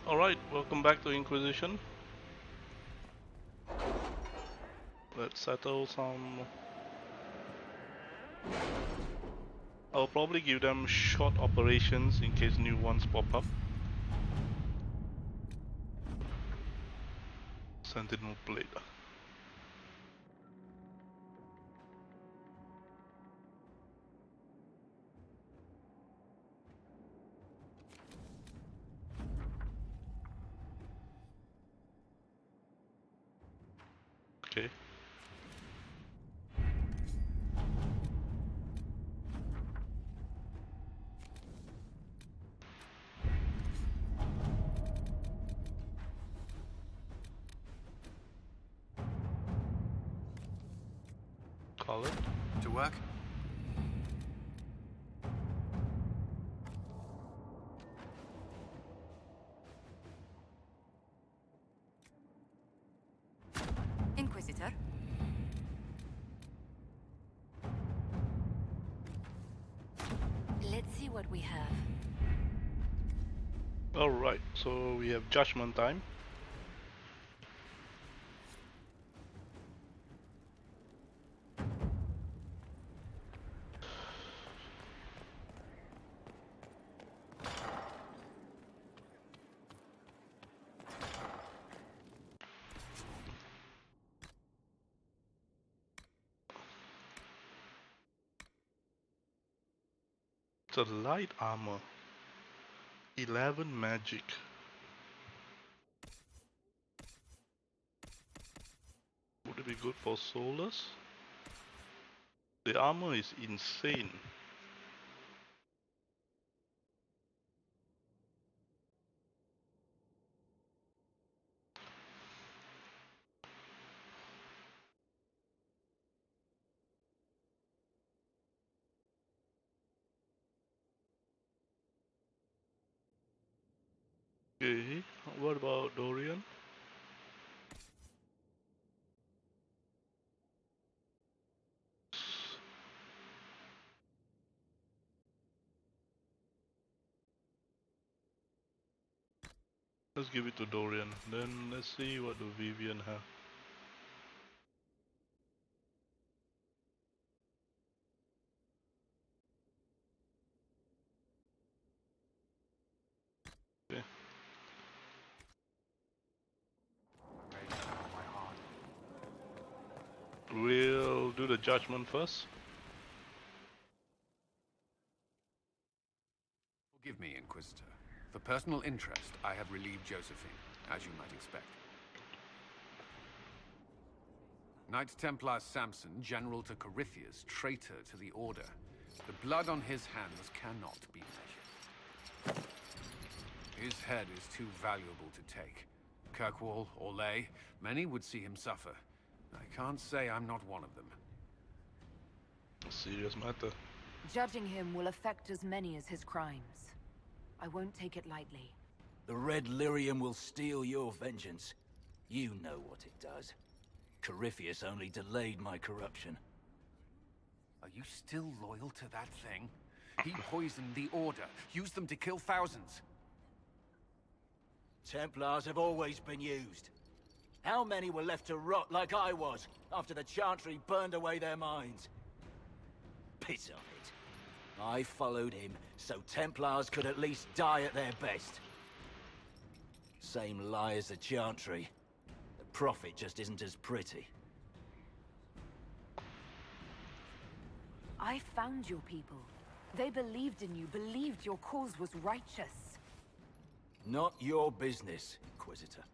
Alright, welcome back to Inquisition. Let's settle some... I'll probably give them short operations in case new ones pop up. Sentinel Blade. Okay. Call it. To work? Inquisitor. Let's see what we have. Alright, so we have Judgment Time. It's a light armor. 11 magic. Would it be good for Solus? The armor is insane. Okay, what about Dorian? Let's give it to Dorian. Then let's see what do Vivian have. Okay. We'll do the judgment first. Forgive me, Inquisitor. For personal interest, I have relieved Josephine, as you might expect. Knight Templar Samson, General to Corypheus, traitor to the Order. The blood on his hands cannot be measured. His head is too valuable to take. Kirkwall, Orlais, many would see him suffer. I can't say I'm not one of them. Serious matter. Judging him will affect as many as his crimes. I won't take it lightly. The Red Lyrium will steal your vengeance. You know what it does. Corypheus only delayed my corruption. Are you still loyal to that thing? He poisoned the Order, used them to kill thousands. Templars have always been used. How many were left to rot like I was, after the Chantry burned away their minds? Piss on it. I followed him, so Templars could at least die at their best. Same lie as the Chantry. The Prophet just isn't as pretty. I found your people. They believed in you, believed your cause was righteous. Not your business, Inquisitor.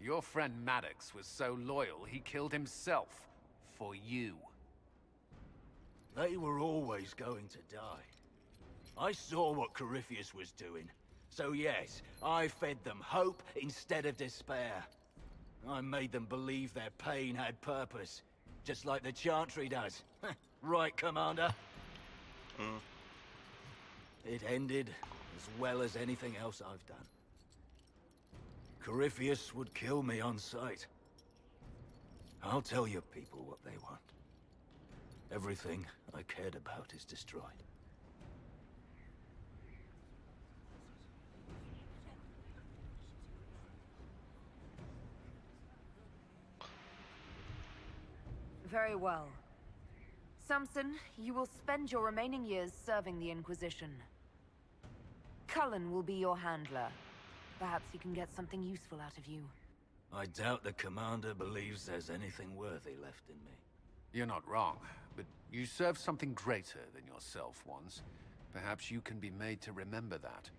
Your friend Maddox was so loyal, he killed himself. For you. They were always going to die. I saw what Corypheus was doing. So yes, I fed them hope instead of despair. I made them believe their pain had purpose. Just like the Chantry does. Right, Commander? It ended as well as anything else I've done. Corypheus would kill me on sight. I'll tell your people what they want. Everything I cared about is destroyed. Very well. Samson, you will spend your remaining years serving the Inquisition. Cullen will be your handler. Perhaps he can get something useful out of you. I doubt the commander believes there's anything worthy left in me. You're not wrong, but you served something greater than yourself once. Perhaps you can be made to remember that.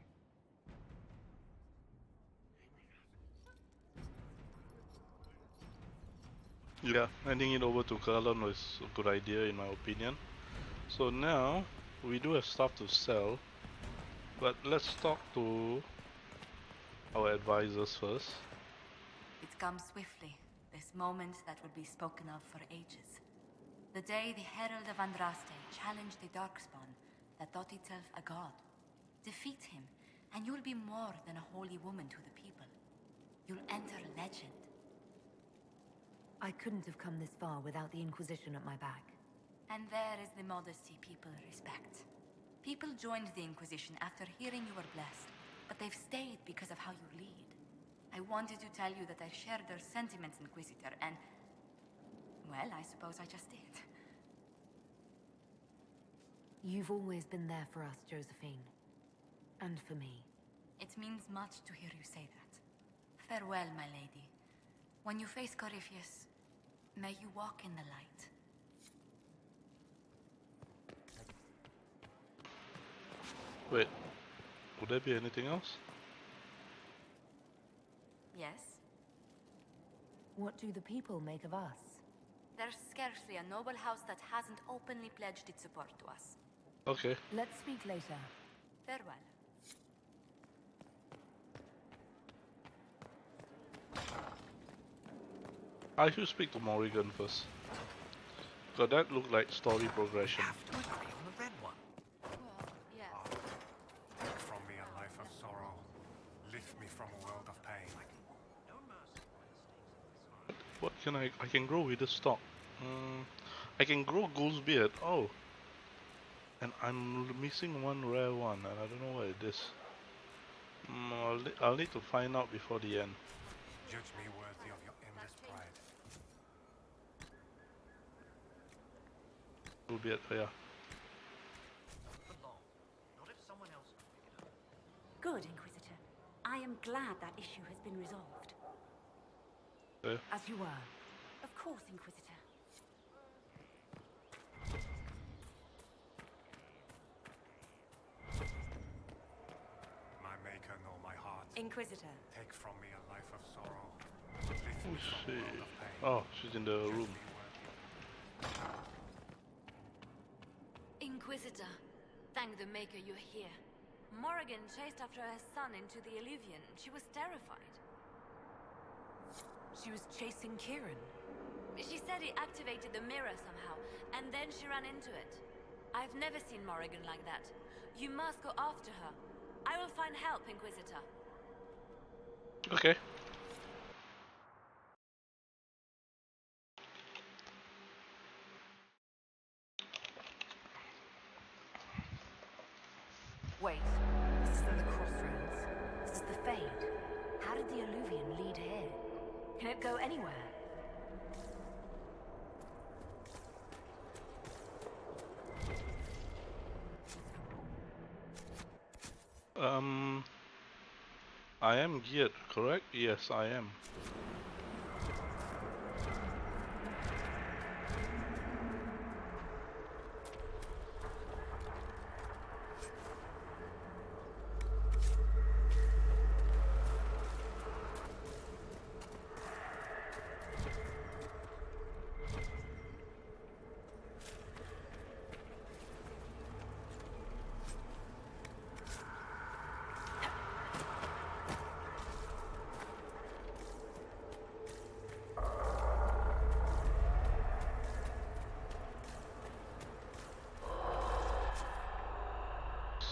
Yeah, handing it over to Cullen was a good idea in my opinion. So now, we do have stuff to sell, but let's talk to our advisors first. It comes swiftly, this moment that will be spoken of for ages. The day the Herald of Andraste challenged the Darkspawn that thought itself a god. Defeat him, and you'll be more than a holy woman to the people. You'll enter legend. I couldn't have come this far without the Inquisition at my back. And there is the modesty people respect. People joined the Inquisition after hearing you were blessed, but they've stayed because of how you lead. I wanted to tell you that I shared their sentiments, Inquisitor, and... well, I suppose I just did. You've always been there for us, Josephine. And for me. It means much to hear you say that. Farewell, my lady. When you face Corypheus, may you walk in the light. Wait, would there be anything else? Yes? What do the people make of us? There's scarcely a noble house that hasn't openly pledged its support to us. Okay. Let's speak later. Farewell. I should speak to Morrigan first. Cause that looked like story progression. Have to agree on the red one. Well, yes. Take from me a life of sorrow. Lift me from a world of pain. What can I can grow with the stock? I can grow Ghoul's Beard. Oh. And I'm missing one rare one and I don't know what it is. I'll need to find out before the end. Judge me worthy of your endless pride. Ghoul Beard, oh yeah. Good, Inquisitor. I am glad that issue has been resolved. Okay. As you were. Of course, Inquisitor. My maker nor my heart. Inquisitor. Take from me a life of sorrow. Lift me Who's from she? a world of pain. Oh, she's in the Judge room. me worthy. Inquisitor, thank the Maker you're here. Morrigan chased after her son into the Illuvian. She was terrified. She was chasing Kieran. She said he activated the mirror somehow, and then she ran into it. I've never seen Morrigan like that. You must go after her. I will find help, Inquisitor. Okay. Wait, this isn't the crossroads. This is the Fade. How did the Illuvian lead here? Can it go anywhere? I am geared, correct? Yes, I am.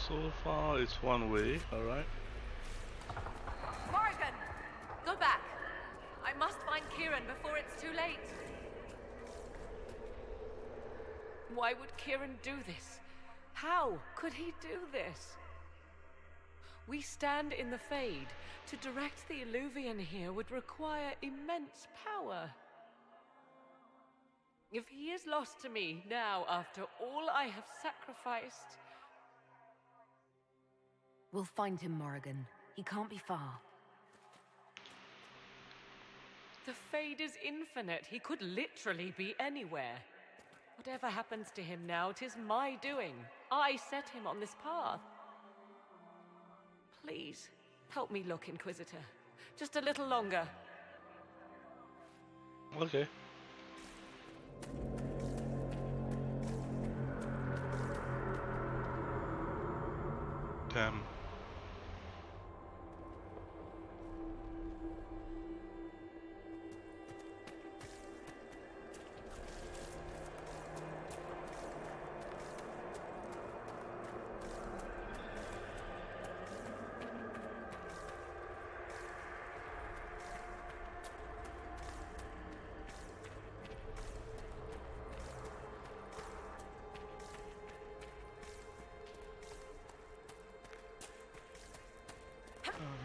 So far, it's one way, alright. Morrigan! Go back! I must find Kieran before it's too late. Why would Kieran do this? How could he do this? We stand in the Fade. To direct the Illuvian here would require immense power. If he is lost to me now after all I have sacrificed... We'll find him, Morrigan. He can't be far. The Fade is infinite. He could literally be anywhere. Whatever happens to him now, 'tis my doing. I set him on this path. Please, help me look, Inquisitor. Just a little longer. Okay. Damn.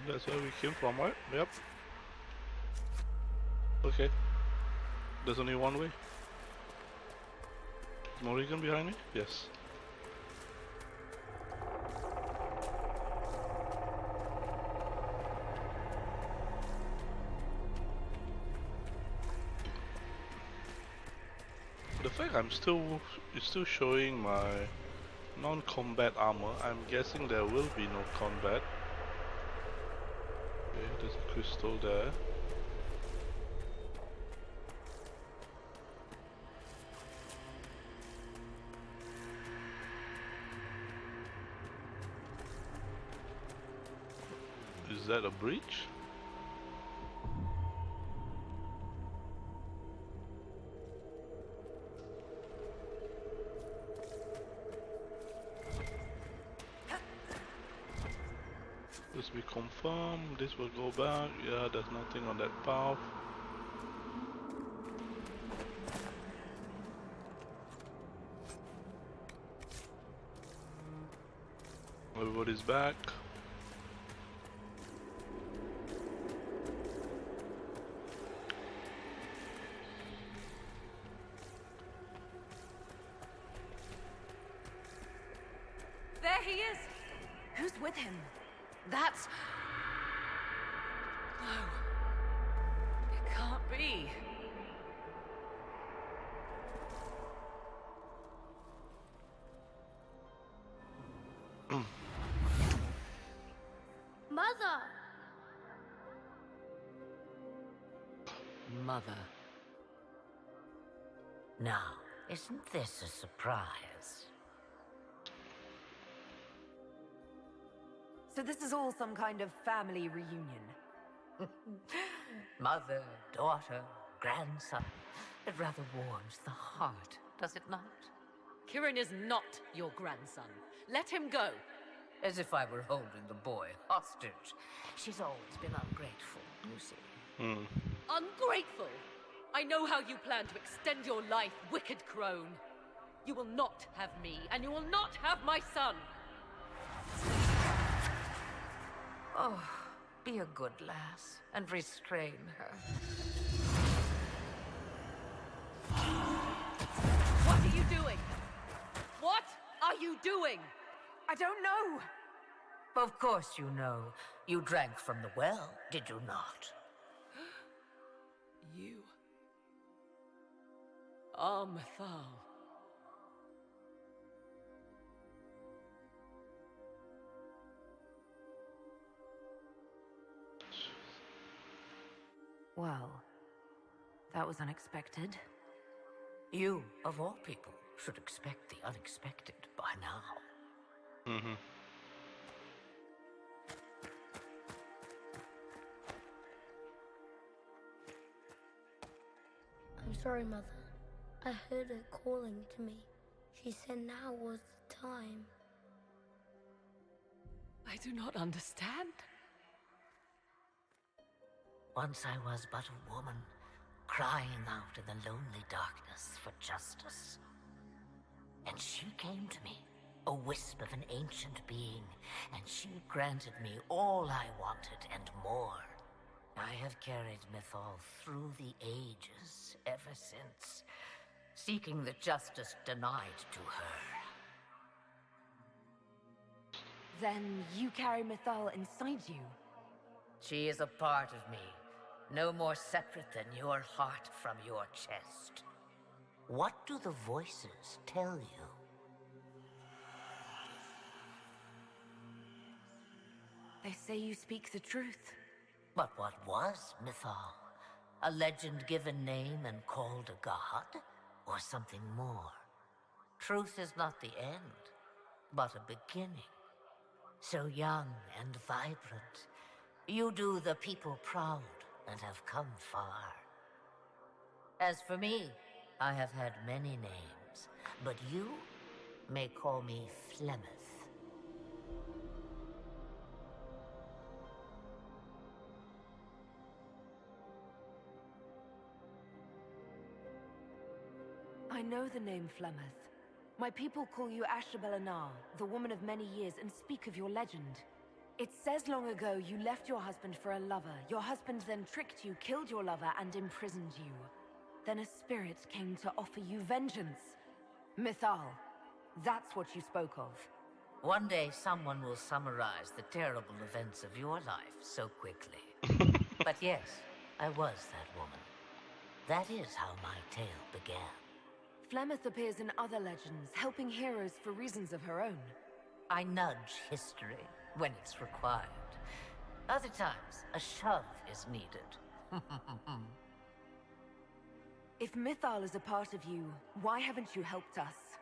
That's where we came from, right? Yep. Okay. There's only one way. Is Morrigan behind me? Yes. The fact it's still showing my non-combat armor, I'm guessing there will be no combat. Okay, there's a crystal there. Is that a breach? This we confirm, this will go back. Yeah, there's nothing on that path. Everybody's back. There he is! Who's with him? That's... No. It can't be. Mother! Mother. Now, isn't this a surprise? So this is all some kind of family reunion. Mother, daughter, grandson. It rather warms the heart, does it not? Kieran is not your grandson. Let him go. As if I were holding the boy hostage. She's always been ungrateful, you see. Ungrateful! I know how you plan to extend your life, wicked crone. You will not have me, and you will not have my son. Oh, be a good lass and restrain her. What are you doing? What are you doing? I don't know! Of course you know. You drank from the well, did you not? You are Mathal. Well, that was unexpected. You, of all people, should expect the unexpected by now. I'm sorry, Mother. I heard her calling to me. She said now was the time. I do not understand. Once I was but a woman, crying out in the lonely darkness for justice. And she came to me, a wisp of an ancient being, and she granted me all I wanted and more. I have carried Mythal through the ages ever since. seeking the justice denied to her. Then you carry Mythal inside you. She is a part of me, no more separate than your heart from your chest. What do the voices tell you? They say you speak the truth. But what was Mythal? A legend given name and called a god? Or something more? Truth is not the end, but a beginning. So young and vibrant, you do the people proud and have come far. As for me, I have had many names, but you may call me Flemeth. I know the name Flemeth. My people call you Ashtabelanar, the woman of many years, and speak of your legend. It says long ago you left your husband for a lover. Your husband then tricked you, killed your lover, and imprisoned you. Then a spirit came to offer you vengeance. Mythal, that's what you spoke of. One day someone will summarize the terrible events of your life so quickly. But yes, I was that woman. That is how my tale began. Flemeth appears in other legends, helping heroes for reasons of her own. I nudge history when it's required. Other times, a shove is needed. If Mythal is a part of you, why haven't you helped us?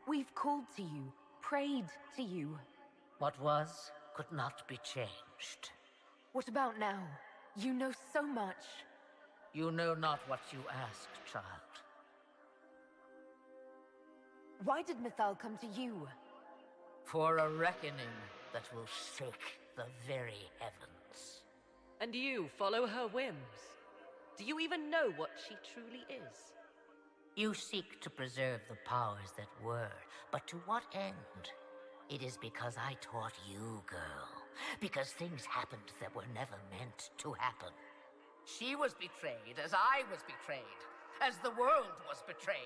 We've called to you, prayed to you. What was could not be changed. What about now? You know so much. You know not what you ask, child. Why did Mythal come to you? For a reckoning that will shake the very heavens. And you follow her whims? Do you even know what she truly is? You seek to preserve the powers that were, but to what end? It is because I taught you, girl. Because things happened that were never meant to happen. She was betrayed as I was betrayed, as the world was betrayed.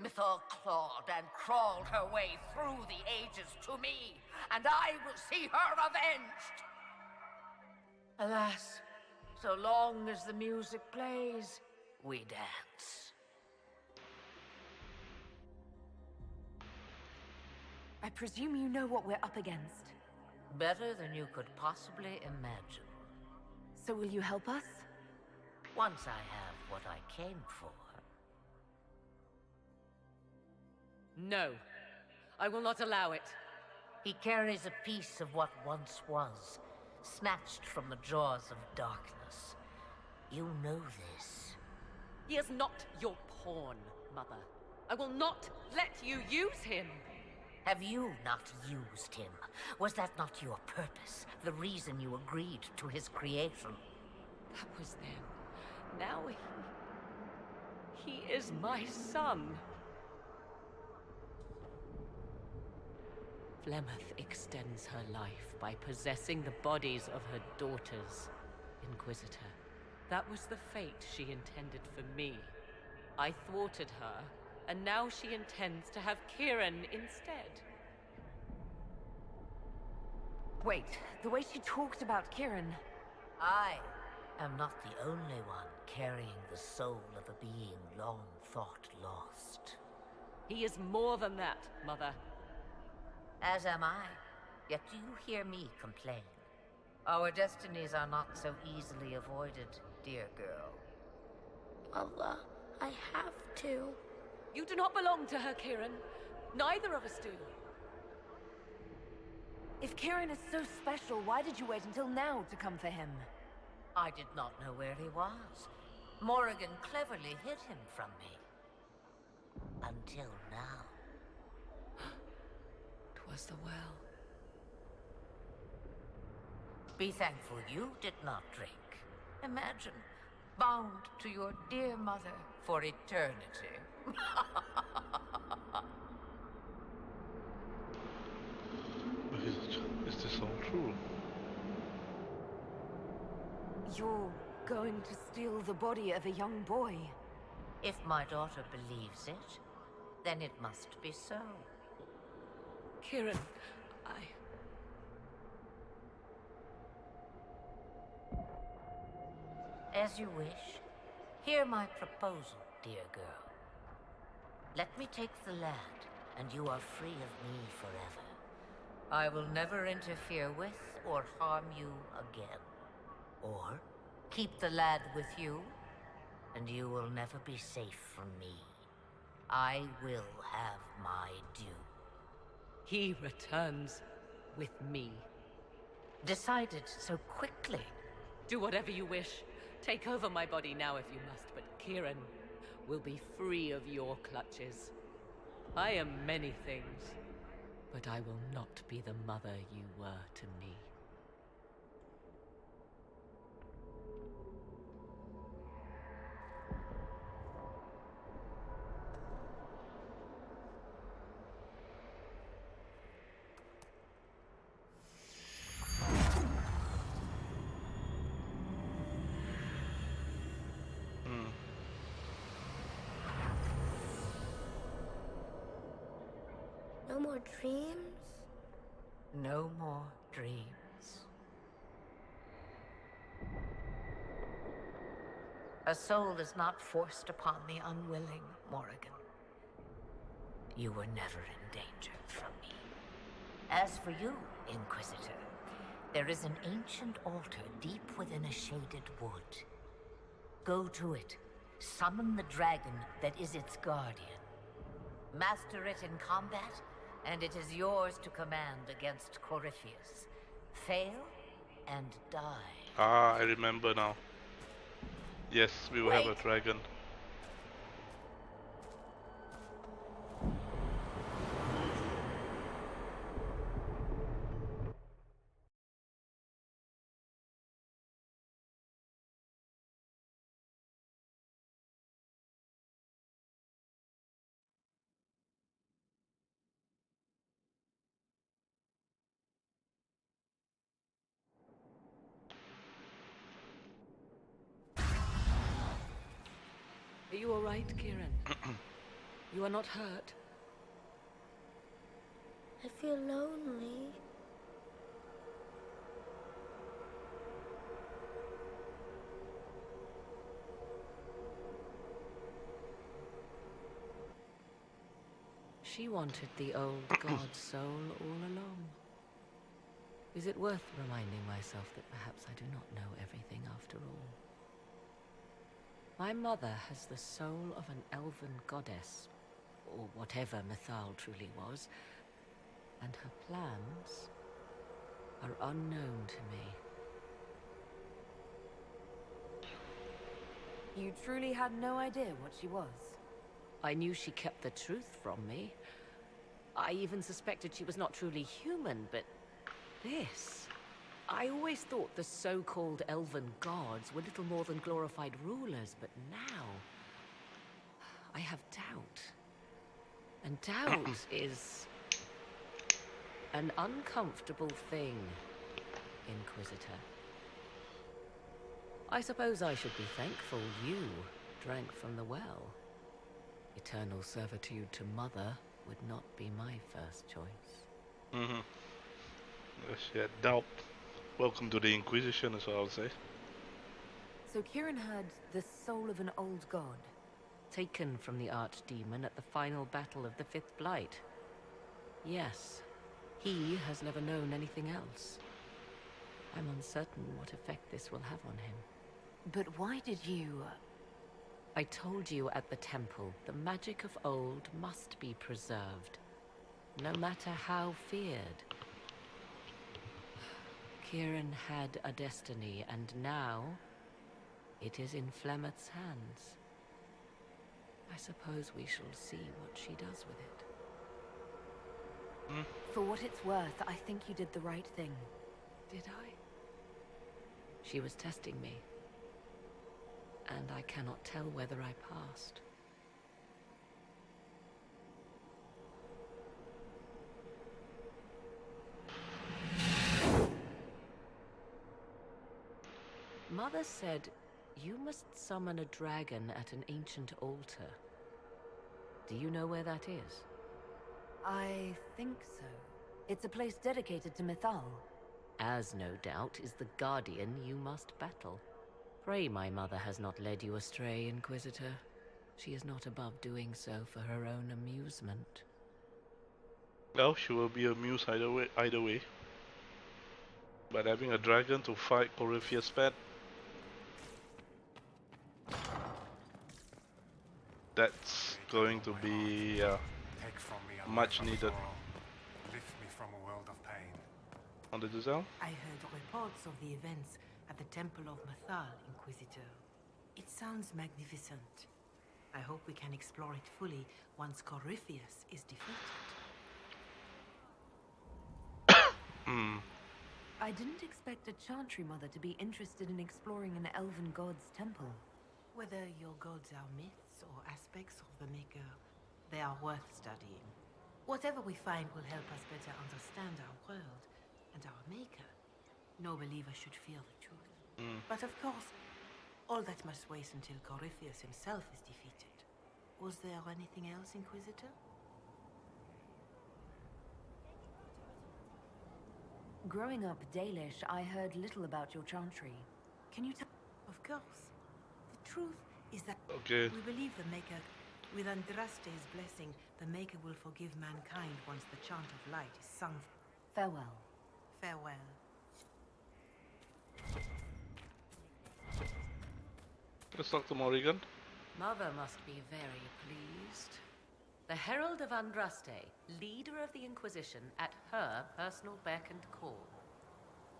Mythal clawed and crawled her way through the ages to me, and I will see her avenged! Alas, so long as the music plays, we dance. I presume you know what we're up against. Better than you could possibly imagine. So will you help us? Once I have what I came for. No. I will not allow it. He carries a piece of what once was, snatched from the jaws of darkness. You know this. He is not your pawn, Mother. I will not let you use him. Have you not used him? Was that not your purpose? The reason you agreed to his creation? That was then. Now he is my son. Flemeth extends her life by possessing the bodies of her daughters, Inquisitor. That was the fate she intended for me. I thwarted her, and now she intends to have Kieran instead. Wait, the way she talked about Kieran... I am not the only one carrying the soul of a being long thought lost. He is more than that, Mother. As am I. Yet do you hear me complain? Our destinies are not so easily avoided, dear girl. Mother, I have to. You do not belong to her, Kieran. Neither of us do. If Kieran is so special, why did you wait until now to come for him? I did not know where he was. Morrigan cleverly hid him from me. Until now. 'Twas the well. Be thankful you did not drink. Imagine, bound to your dear mother for eternity. Is this all true? You're going to steal the body of a young boy? If my daughter believes it, then it must be so. Kieran, As you wish. Hear my proposal, dear girl. Let me take the lad, and you are free of me forever. I will never interfere with or harm you again. Or keep the lad with you, and you will never be safe from me. I will have my due. he returns with me. Decided so quickly. Do whatever you wish. Take over my body now if you must, but Kieran will be free of your clutches. I am many things, but I will not be the mother you were to me. No more dreams? No more dreams. A soul is not forced upon the unwilling, Morrigan. You were never in danger from me. As for you, Inquisitor, there is an ancient altar deep within a shaded wood. Go to it. Summon the dragon that is its guardian. Master it in combat, and it is yours to command against Corypheus. Fail, and die. Ah, I remember now. Yes, we will have a dragon. Are you all right, Kieran? You are not hurt? I feel lonely. She wanted the old god's soul all along. Is it worth reminding myself that perhaps I do not know everything after all? My mother has the soul of an elven goddess, or whatever Mythal truly was, and her plans are unknown to me. You truly had no idea what she was? I knew she kept the truth from me. I even suspected she was not truly human, but this... I always thought the so-called elven gods were little more than glorified rulers, but now... I have doubt. And doubt is... an uncomfortable thing, Inquisitor. I suppose I should be thankful you drank from the well. Eternal servitude to Mother would not be my first choice. Mm-hmm. Yes, yeah, doubt. Welcome to the Inquisition, as I'll say. So Kieran had the soul of an old god. Taken from the archdemon at the final battle of the Fifth Blight. Yes, he has never known anything else. I'm uncertain what effect this will have on him. But why did you... I told you at the temple, the magic of old must be preserved, no matter how feared. Kieran had a destiny, and now it is in Flemeth's hands. I suppose we shall see what she does with it. For what it's worth, I think you did the right thing. Did I? She was testing me, and I cannot tell whether I passed. Mother said You must summon a dragon at an ancient altar. Do you know where that is? I think so. It's a place dedicated to Mythal. As no doubt is the guardian you must battle. Pray my mother has not led you astray, Inquisitor. She is not above doing so for her own amusement. Well, she will be amused either way. But having a dragon to fight Corypheus Pet, that's going to be Take from me a much life of needed. sorrow. Lift me from a world of pain. On the Giselle? I heard reports of the events at the Temple of Mythal, Inquisitor. It sounds magnificent. I hope we can explore it fully once Corypheus is defeated. I didn't expect a Chantry Mother to be interested in exploring an elven god's temple. Whether your gods are myths or aspects of the Maker, they are worth studying. Whatever we find will help us better understand our world and our Maker. No believer should fear the truth. But of course, all that must wait until Corypheus himself is defeated. Was there anything else, Inquisitor? Growing up Dalish, I heard little about your Chantry. Can you tell? Of course. The truth is that Okay. we believe the Maker, with Andraste's blessing, the Maker will forgive mankind once the chant of light is sung. Farewell. Farewell. Let's talk to Morrigan. Mother must be very pleased. The Herald of Andraste, leader of the Inquisition, at her personal beck and call.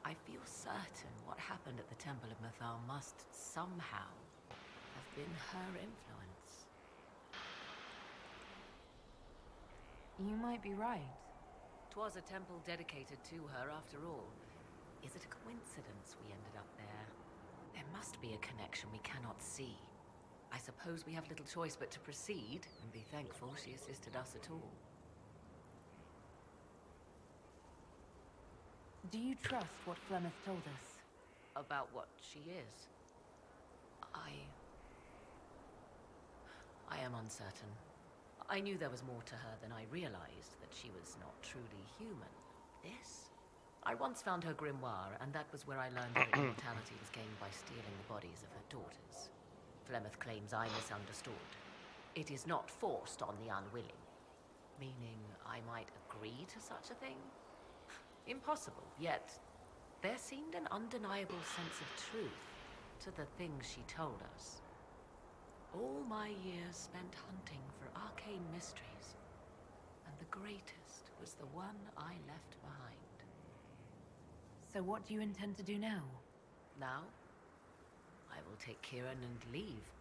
I feel certain what happened at the Temple of Mythal must somehow have been her influence. You might be right. 'Twas a temple dedicated to her after all. Is it a coincidence we ended up there? There must be a connection we cannot see. I suppose we have little choice but to proceed and be thankful she assisted us at all. Do you trust what Flemeth told us? About what she is? I am uncertain. I knew there was more to her than I realized, that she was not truly human. This? I once found her grimoire, and that was where I learned her immortality was gained by stealing the bodies of her daughters. Flemeth claims I misunderstood. It is not forced on the unwilling. Meaning I might agree to such a thing? Impossible, yet there seemed an undeniable sense of truth to the things she told us. All my years spent hunting for arcane mysteries, and the greatest was the one I left behind. So what do you intend to do now? Now, I will take Kieran and leave.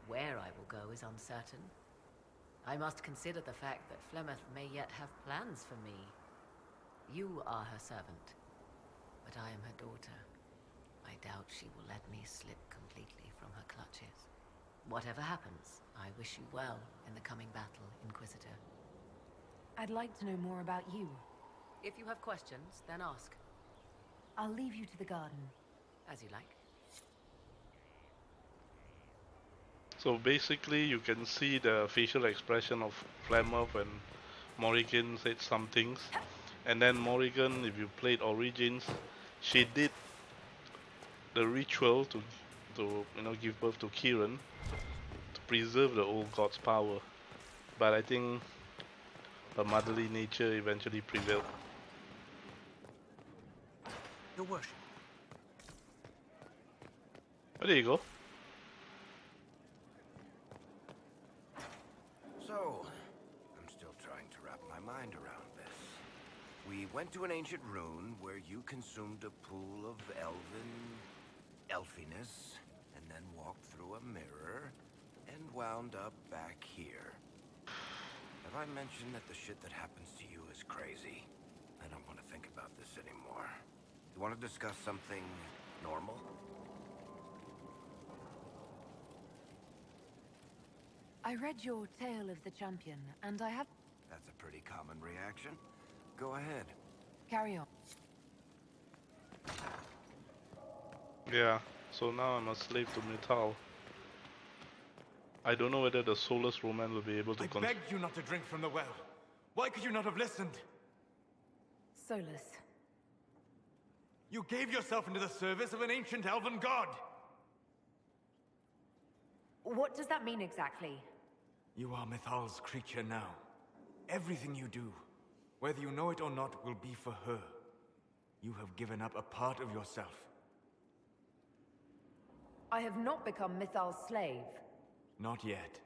Where I will go is uncertain. I must consider the fact that Flemeth may yet have plans for me. You are her servant, but I am her daughter. I doubt she will let me slip completely from her clutches. Whatever happens, I wish you well in the coming battle, Inquisitor. I'd like to know more about you. If you have questions, then ask. I'll leave you to the garden. As you like. So basically, you can see the facial expression of Flammer when Morrigan said some things. And then Morrigan, if you played Origins, she did the ritual to give birth to Kieran, to preserve the old god's power. But I think her motherly nature eventually prevailed. Your worship. Oh, there you go. So, I'm still trying to wrap my mind around this. We went to an ancient rune where you consumed a pool of elfiness, and then walked through a mirror, and wound up back here. Have I mentioned that the shit that happens to you is crazy? I don't want to think about this anymore. You want to discuss something normal? I read your Tale of the Champion, and I have... That's a pretty common reaction. Go ahead. Carry on. Yeah, So now I'm a slave to Metal. I don't know whether the soulless Roman will be able to I begged you not to drink from the well. Why could you not have listened? Solus. You gave yourself into the service of an ancient elven god! What does that mean exactly? You are Mythal's creature now. Everything you do, whether you know it or not, will be for her. You have given up a part of yourself. I have not become Mythal's slave. Not yet.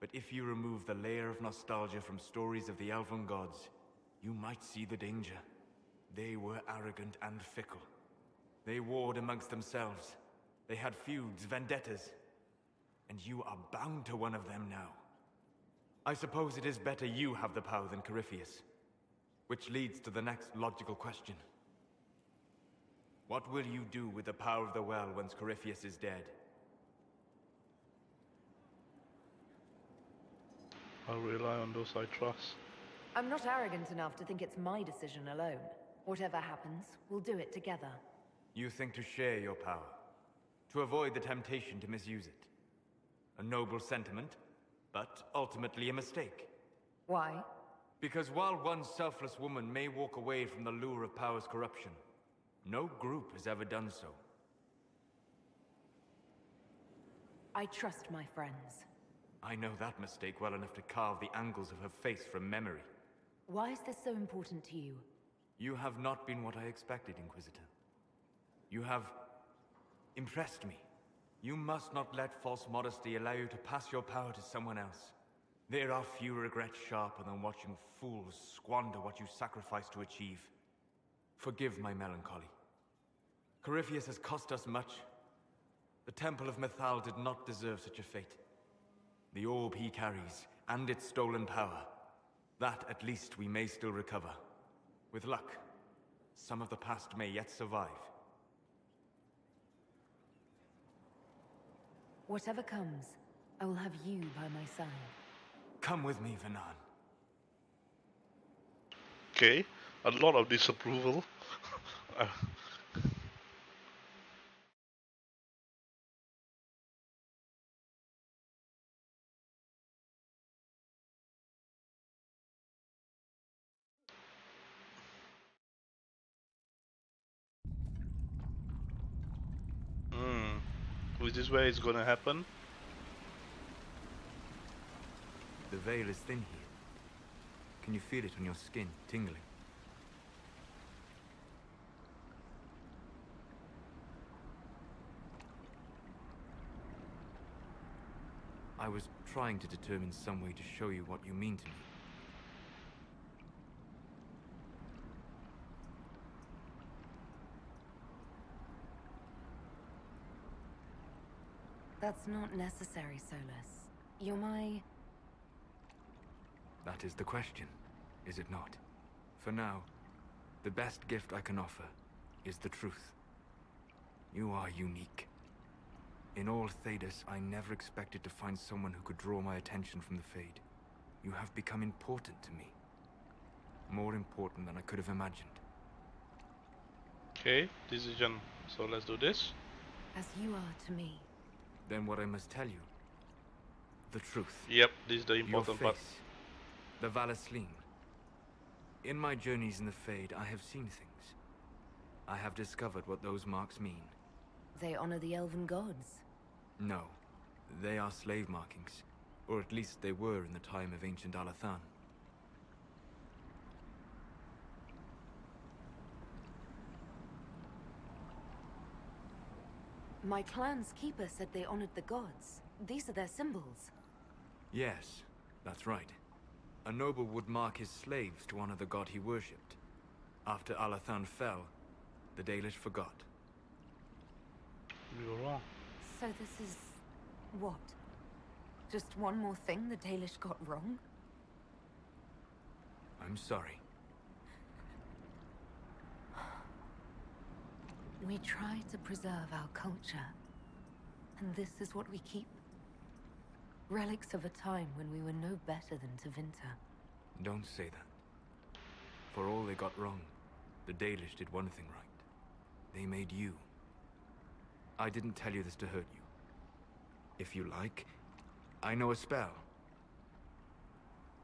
But if you remove the layer of nostalgia from stories of the elven gods, you might see the danger. They were arrogant and fickle. They warred amongst themselves. They had feuds, vendettas. And you are bound to one of them now. I suppose it is better you have the power than Corypheus. Which leads to the next logical question. What will you do with the power of the well once Corypheus is dead? I'll rely on those I trust. I'm not arrogant enough to think it's my decision alone. Whatever happens, we'll do it together. You think to share your power, to avoid the temptation to misuse it. A noble sentiment, but ultimately a mistake. Why? Because while one selfless woman may walk away from the lure of power's corruption, no group has ever done so. I trust my friends. I know that mistake well enough to carve the angles of her face from memory. Why is this so important to you? You have not been what I expected, Inquisitor. You have impressed me. You must not let false modesty allow you to pass your power to someone else. There are few regrets sharper than watching fools squander what you sacrifice to achieve. Forgive my melancholy. Corypheus has cost us much. The Temple of Mythal did not deserve such a fate. The orb he carries, and its stolen power, that at least we may still recover. With luck, some of the past may yet survive. Whatever comes, I will have you by my side. Come with me, Vanan. Okay, a lot of disapproval. Is this where it's gonna happen? The veil is thin here. Can you feel it on your skin, tingling? I was trying to determine some way to show you what you mean to me. That's not necessary, Solus. You're my... That is the question, is it not? For now, the best gift I can offer is the truth. You are unique. In all Thedas, I never expected to find someone who could draw my attention from the Fade. You have become important to me. More important than I could have imagined. Okay, decision. So let's do this. As you are to me. Then what I must tell you, the truth. Yep, this is the important Your part. face, the Valasleen. In my journeys in the Fade, I have seen things. I have discovered what those marks mean. They honor the elven gods. No, they are slave markings. Or at least they were in the time of ancient Alathan. My clan's keeper said they honored the gods. These are their symbols. Yes, that's right. A noble would mark his slaves to honor the god he worshipped. After Alathan fell, the Dalish forgot. You're wrong. So this is... what? Just one more thing the Dalish got wrong? I'm sorry. We try to preserve our culture. And this is what we keep? Relics of a time when we were no better than Tevinter. Don't say that. For all they got wrong, the Dalish did one thing right. They made you. I didn't tell you this to hurt you. If you like, I know a spell.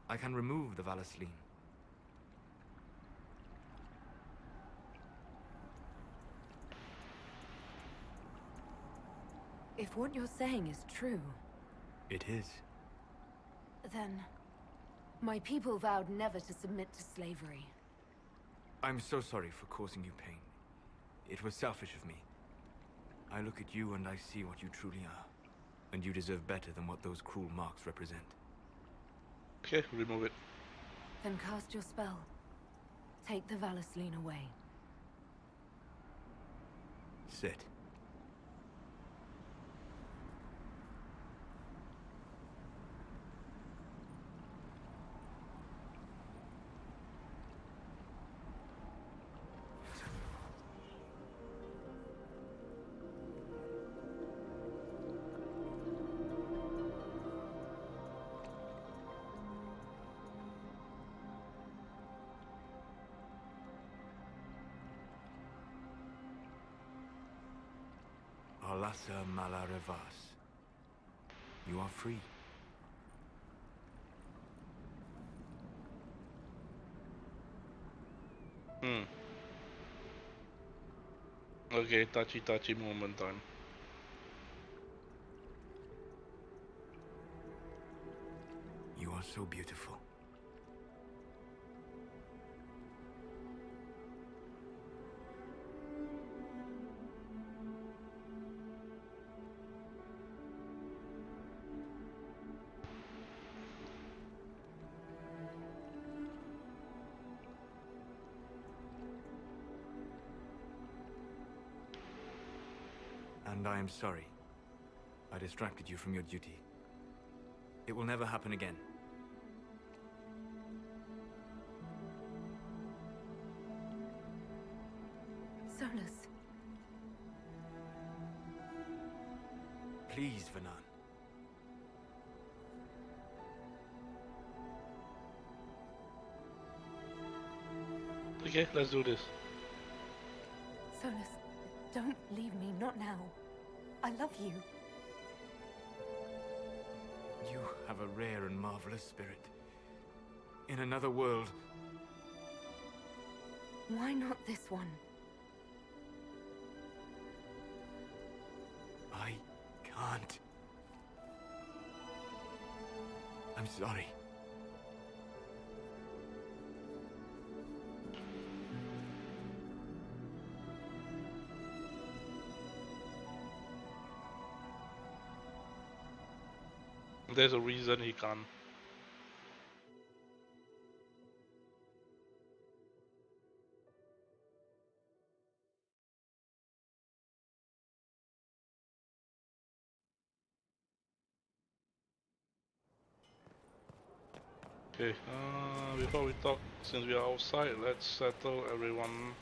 I can remove the Valasleen. If what you're saying is true, It is. then my people vowed never to submit to slavery. I'm so sorry for causing you pain. It was selfish of me. I look at you and I see what you truly are. And you deserve better than what those cruel marks represent. Okay, remove it. Then cast your spell. Take the Valasleen away. Sit. Alasa Malarevas. You are free. Okay, touchy moment time. You are so beautiful. And I am sorry. I distracted you from your duty. It will never happen again. Solus. Please, Vanan. Okay, let's do this. Solus, don't leave me, not now. I love you. You have a rare and marvelous spirit. In another world. Why not this one? I can't. I'm sorry. There's a reason he can't. Okay, before we talk, since we are outside, let's settle everyone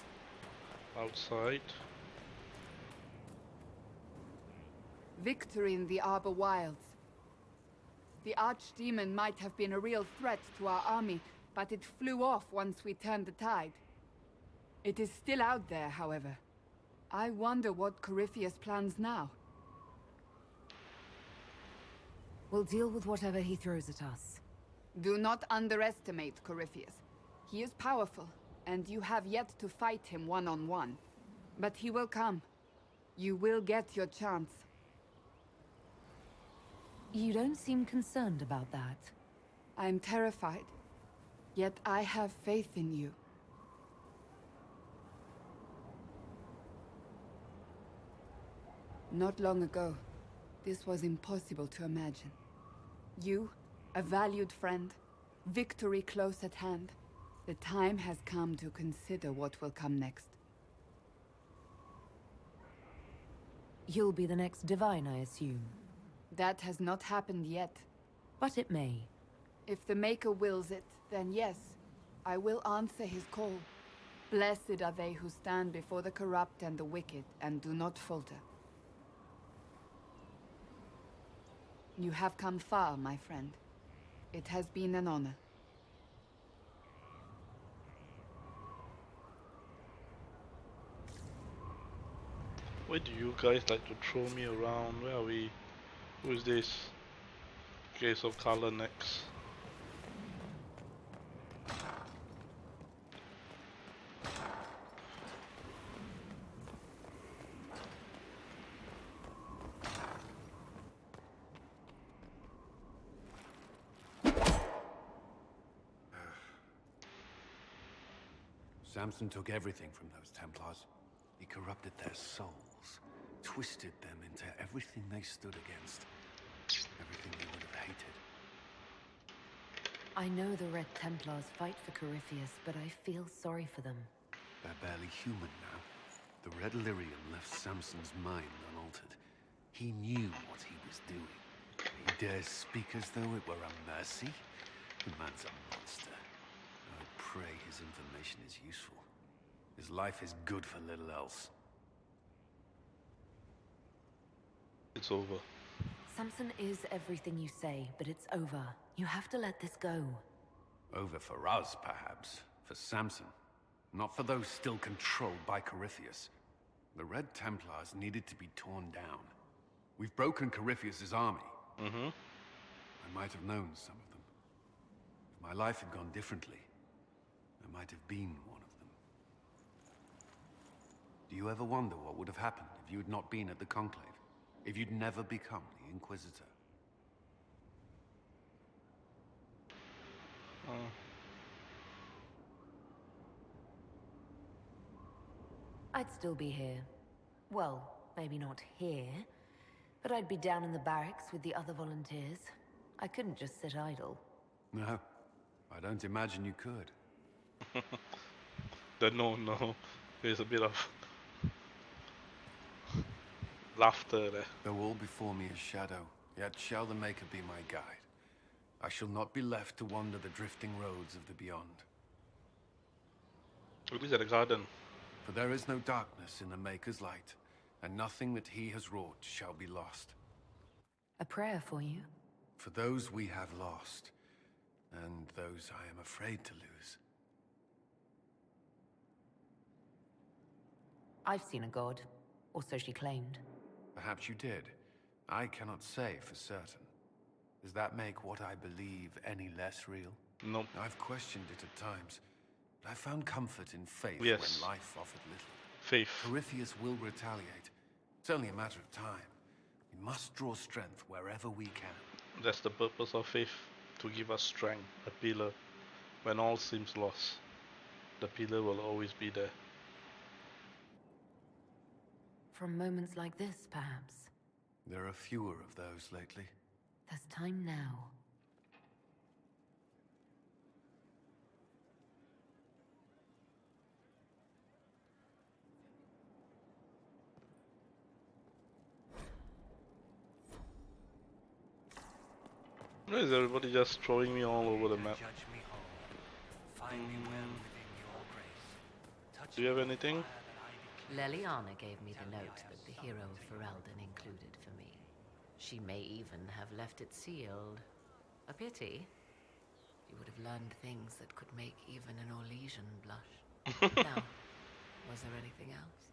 outside. Victory in the Arbor Wilds. The Archdemon might have been a real threat to our army, but it flew off once we turned the tide. It is still out there, however. I wonder what Corypheus plans now. We'll deal with whatever he throws at us. Do not underestimate Corypheus. He is powerful, and you have yet to fight him one-on-one. But he will come. You will get your chance. You don't seem concerned about that. I'm terrified. Yet I have faith in you. Not long ago, this was impossible to imagine. You, a valued friend, victory close at hand. The time has come to consider what will come next. You'll be the next divine, I assume. That has not happened yet. But it may. If the Maker wills it, then yes, I will answer his call. Blessed are they who stand before the corrupt and the wicked, and do not falter. You have come far, my friend. It has been an honor. Why do you guys like to throw me around? Where are we? Who is this? Okay, so color next. Samson took everything from those Templars. He corrupted their souls, twisted them into everything they stood against, everything they would have hated. I know the Red Templars fight for Corypheus, but I feel sorry for them. They're barely human now. The Red Lyrium left Samson's mind unaltered. He knew what he was doing. He dares speak as though it were a mercy? The man's a monster. I pray his information is useful. His life is good for little else. It's over. Samson is everything you say, but it's over. You have to let this go. Over for us, perhaps. For Samson. Not for those still controlled by Corypheus. The Red Templars needed to be torn down. We've broken Corypheus's army. I might have known some of them. If my life had gone differently, I might have been one of them. Do you ever wonder what would have happened if you had not been at the Conclave? If you'd never become the Inquisitor? I'd still be here. Well, maybe not here, but I'd be down in the barracks with the other volunteers. I couldn't just sit idle. No, I don't imagine you could. No. There's a bit of laughter there. Though all before me is shadow, yet shall the Maker be my guide. I shall not be left to wander the drifting roads of the beyond. Look at the garden. For there is no darkness in the Maker's light, and nothing that he has wrought shall be lost. A prayer for you? For those we have lost, and those I am afraid to lose. I've seen a god, or so she claimed. Perhaps you did. I cannot say for certain. Does that make what I believe any less real? Nope. I've questioned it at times, but I found comfort in faith Yes. when life offered little. Faith. Corypheus will retaliate. It's only a matter of time. We must draw strength wherever we can. That's the purpose of faith, to give us strength, a pillar. When all seems lost, the pillar will always be there. From moments like this, perhaps. There are fewer of those lately. There's time now. Why is everybody just throwing me all over the map? Do you have anything? Leliana gave me the note that the hero of Ferelden included for me. She may even have left it sealed. A pity. You would have learned things that could make even an Orlesian blush. Now, was there anything else?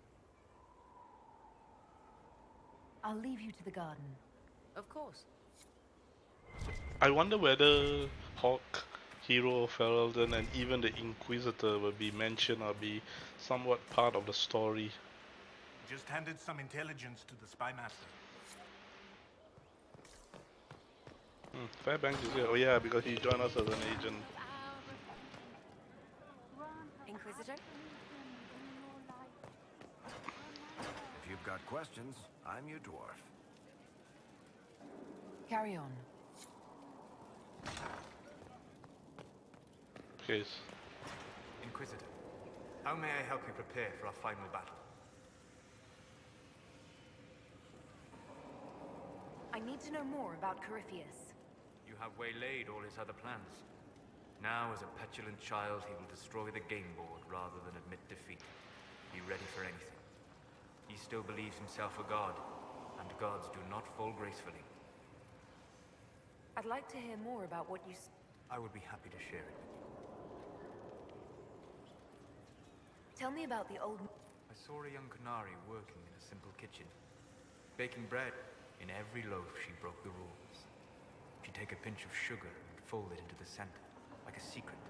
I'll leave you to the garden. Of course. I wonder whether Hawk, hero of Ferelden, and even the Inquisitor will be mentioned or be somewhat part of the story. Just handed some intelligence to the spy master. Fairbanks is here. Oh yeah, because he joined us as an agent. Inquisitor? If you've got questions, I'm your dwarf. Carry on. Okay. Inquisitor, how may I help you prepare for our final battle? I need to know more about Corypheus. You have waylaid all his other plans. Now, as a petulant child, he will destroy the game board rather than admit defeat. Be ready for anything. He still believes himself a god, and gods do not fall gracefully. I'd like to hear more about what you... I would be happy to share it with you. Tell me about the old... A saw a young Canary working in a simple kitchen. Baking bread. In every loaf, she broke the rules. She'd take a pinch of sugar and fold it into the center, like a secret.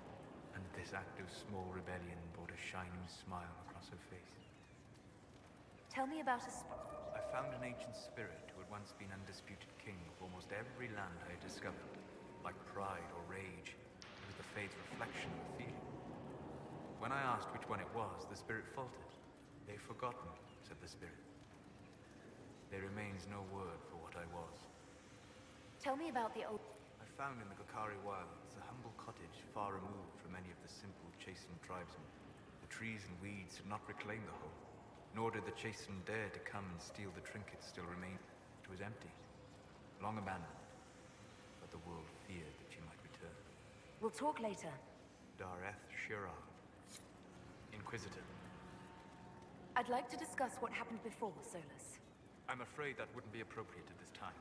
And this act of small rebellion brought a shining smile across her face. Tell me about I found an ancient spirit who had once been undisputed king of almost every land I had discovered. Like pride or rage, it was the fate's reflection of a feeling. When I asked which one it was, the spirit faltered. They've forgotten, said the spirit. There remains no word for what I was. Tell me about the old... I found in the Gokari wilds a humble cottage far removed from any of the simple, chastened tribesmen. The trees and weeds did not reclaim the home, nor did the chastened dare to come and steal the trinkets still remained. It was empty, long abandoned, but the world feared that she might return. We'll talk later. Dareth Shirar, Inquisitor. I'd like to discuss what happened before, Solus. I'm afraid that wouldn't be appropriate at this time.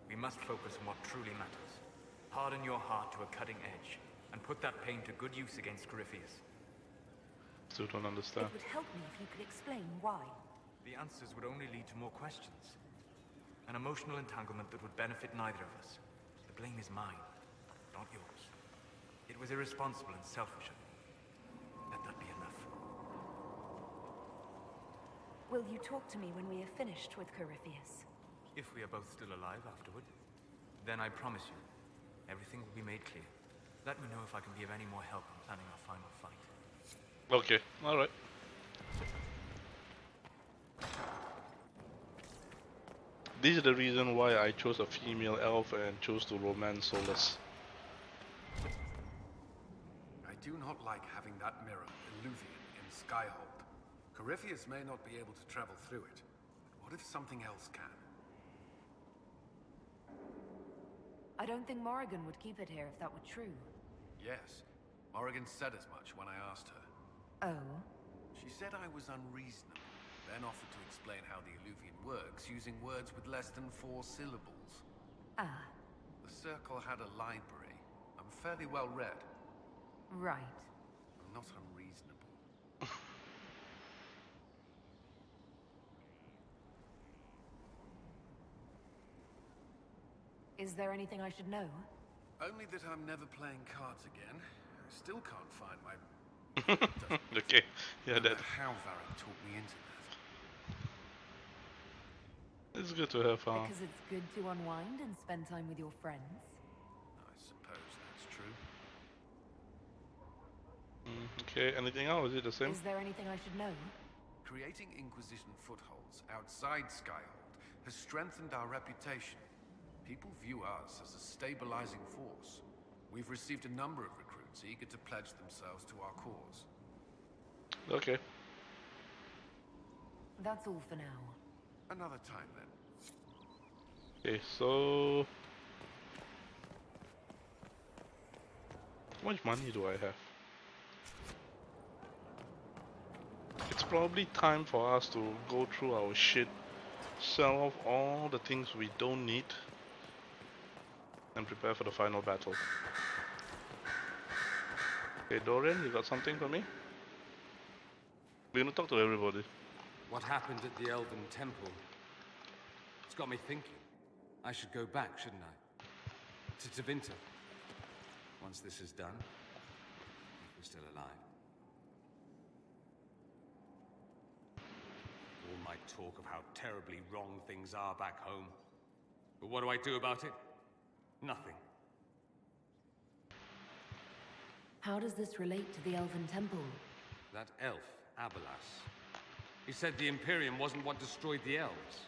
We must focus on what truly matters. Harden your heart to a cutting edge, and put that pain to good use against Corypheus. Still don't understand. It would help me if you could explain why. The answers would only lead to more questions. An emotional entanglement that would benefit neither of us. The blame is mine, not yours. It was irresponsible and selfish. Let that be enough. Will you talk to me when we are finished with Corypheus? If we are both still alive afterward, then I promise you, everything will be made clear. Let me know if I can be of any more help in planning our final fight. Okay, alright. This is the reason why I chose a female elf and chose to romance Solus. I do not like having that mirror, Illuvian, in Skyhold. Corypheus may not be able to travel through it. What if something else can? I don't think Morrigan would keep it here if that were true. Yes. Morrigan said as much when I asked her. Oh? She said I was unreasonable, then offered to explain how the Illuvian works using words with less than 4 syllables. Ah. The Circle had a library. I'm fairly well read. Right. I'm not unreasonable. Is there anything I should know? Only that I'm never playing cards again. I still can't find my... Okay, yeah, no that... matter how Varric talked me into that. It's good to have fun. Because it's good to unwind and spend time with your friends. I suppose that's true. Okay, anything else? Is it the same? Is there anything I should know? Creating Inquisition footholds outside Skyhold has strengthened our reputation. People view us as a stabilizing force. We've received a number of recruits eager to pledge themselves to our cause. Okay. That's all for now. Another time then. Okay, so... how much money do I have? It's probably time for us to go through our shit, sell off all the things we don't need, and prepare for the final battle. Okay, Dorian, you got something for me? We're gonna talk to everybody. What happened at the Elven Temple? It's got me thinking. I should go back, shouldn't I? To Tevinter. Once this is done, if we're still alive. All my talk of how terribly wrong things are back home. But what do I do about it? Nothing. How does this relate to the Elven Temple? That elf, Abelas. He said the Imperium wasn't what destroyed the elves.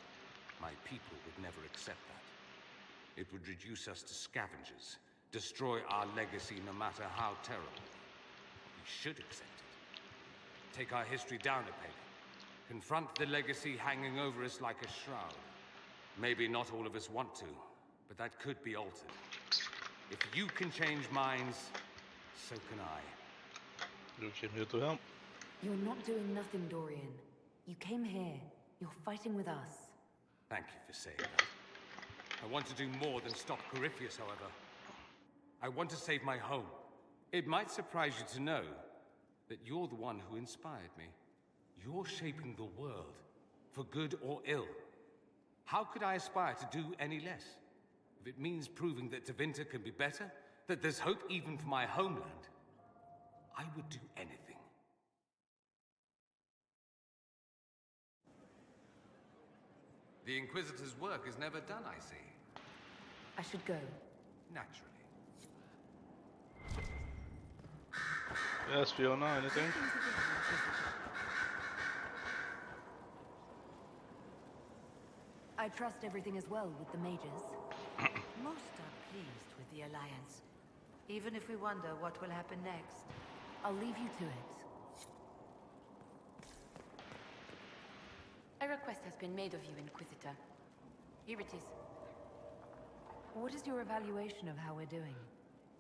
My people would never accept that. It would reduce us to scavengers, destroy our legacy no matter how terrible. We should accept it. Take our history down a peg. Confront the legacy hanging over us like a shroud. Maybe not all of us want to, but that could be altered. If you can change minds, so can I. You came here to help. You're not doing nothing, Dorian. You came here. You're fighting with us. Thank you for saying that. I want to do more than stop Corypheus, however. I want to save my home. It might surprise you to know that you're the one who inspired me. You're shaping the world, for good or ill. How could I aspire to do any less? If it means proving that Tevinter can be better, that there's hope even for my homeland, I would do anything. The Inquisitor's work is never done, I see. I should go. Naturally. Yes, Fiona, anything? I trust everything is well with the mages. Most are pleased with the Alliance, even if we wonder what will happen next. I'll leave you to it. A request has been made of you, Inquisitor. Here it is. What is your evaluation of how we're doing?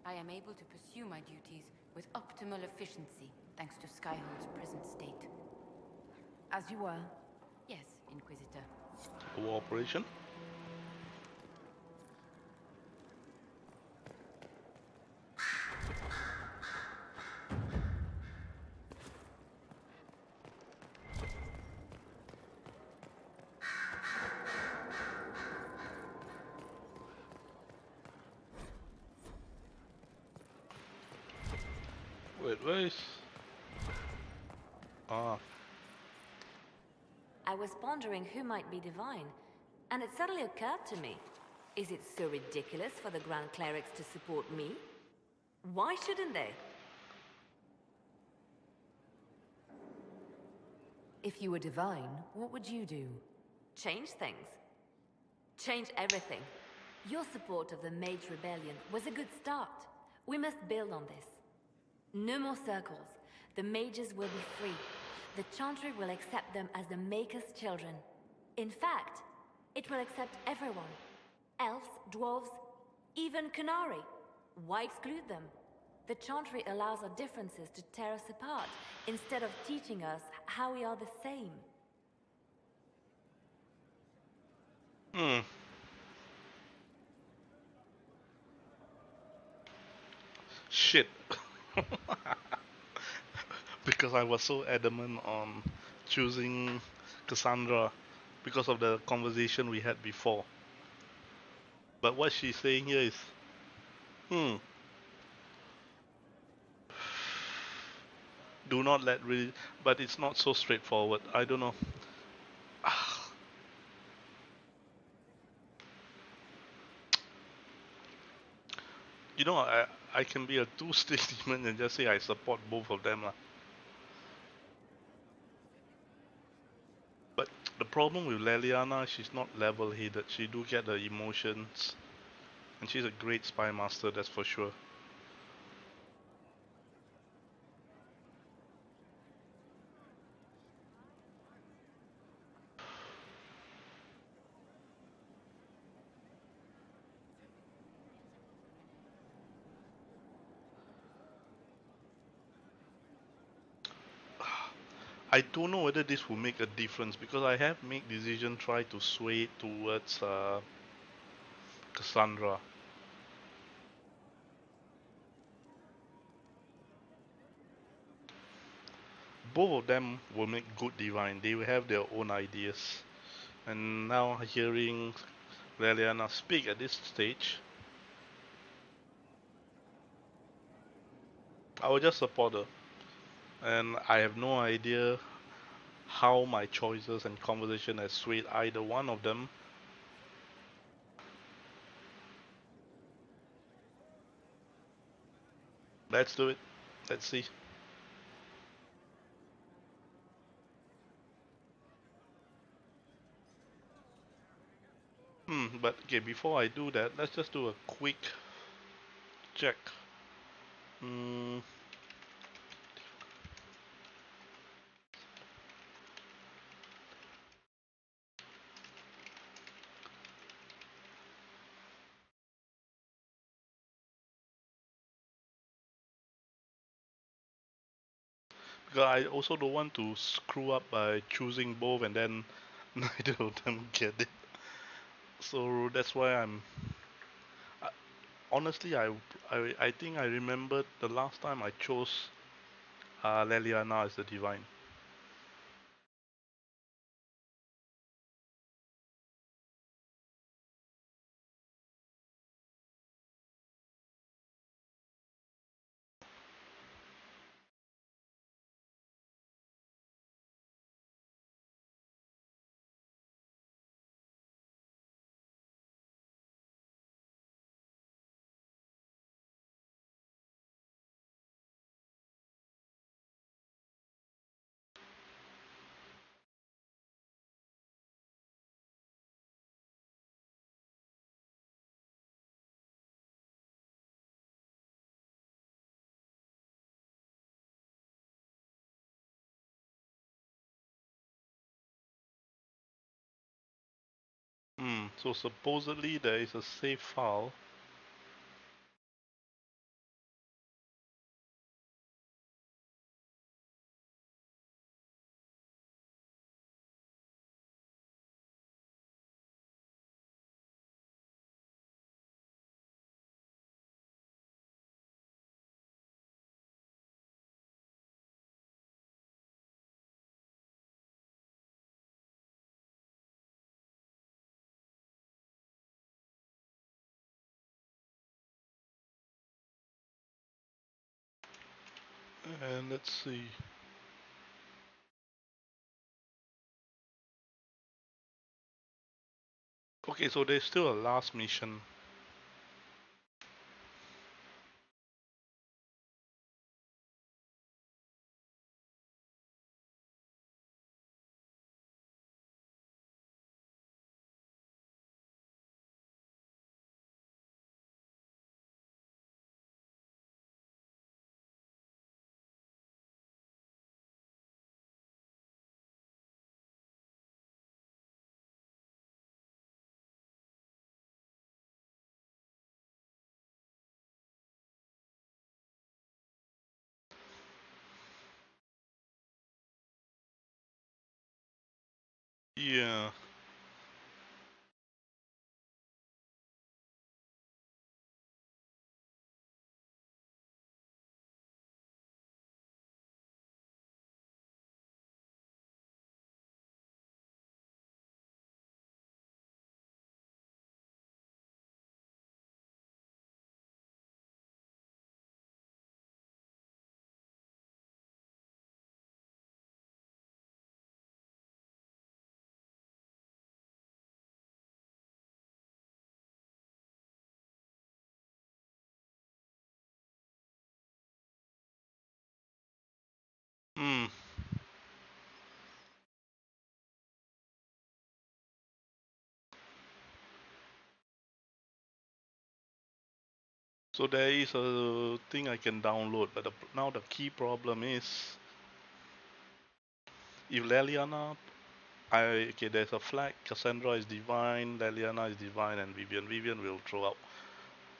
I am able to pursue my duties with optimal efficiency, thanks to Skyhold's present state. As you were? Yes, Inquisitor. Cooperation? Wait, where is... Ah. I was pondering who might be divine, and it suddenly occurred to me. Is it so ridiculous for the Grand Clerics to support me? Why shouldn't they? If you were divine, what would you do? Change things. Change everything. Your support of the Mage Rebellion was a good start. We must build on this. No more circles. The mages will be free. The Chantry will accept them as the Maker's children. In fact, it will accept everyone. Elves, dwarves, even Canari. Why exclude them? The Chantry allows our differences to tear us apart, instead of teaching us how we are the same. Shit. Because I was so adamant on choosing Cassandra because of the conversation we had before. But what she's saying here is, do not let really, but it's not so straightforward. I don't know. You know, I can be a two-stage demon and just say I support both of them. But the problem with Leliana, she's not level-headed. She do get the emotions. And she's a great spy master, that's for sure. I don't know whether this will make a difference because I have made decision try to sway towards Cassandra. Both of them will make good divine. They will have their own ideas. And now hearing Leliana speak at this stage, I will just support her. And I have no idea how my choices and conversation has swayed either one of them. Let's do it. Let's see. But okay, before I do that, let's just do a quick check. Because I also don't want to screw up by choosing both and then neither of them get it. So that's why honestly, I think I remembered the last time I chose Leliana as the divine. So supposedly there is a save file. And let's see. Okay, so there's still a last mission. Yeah. Hmm. So there is a thing I can download, but now the key problem is if Leliana, okay, there's a flag. Cassandra is divine, Leliana is divine, and Vivian will throw out.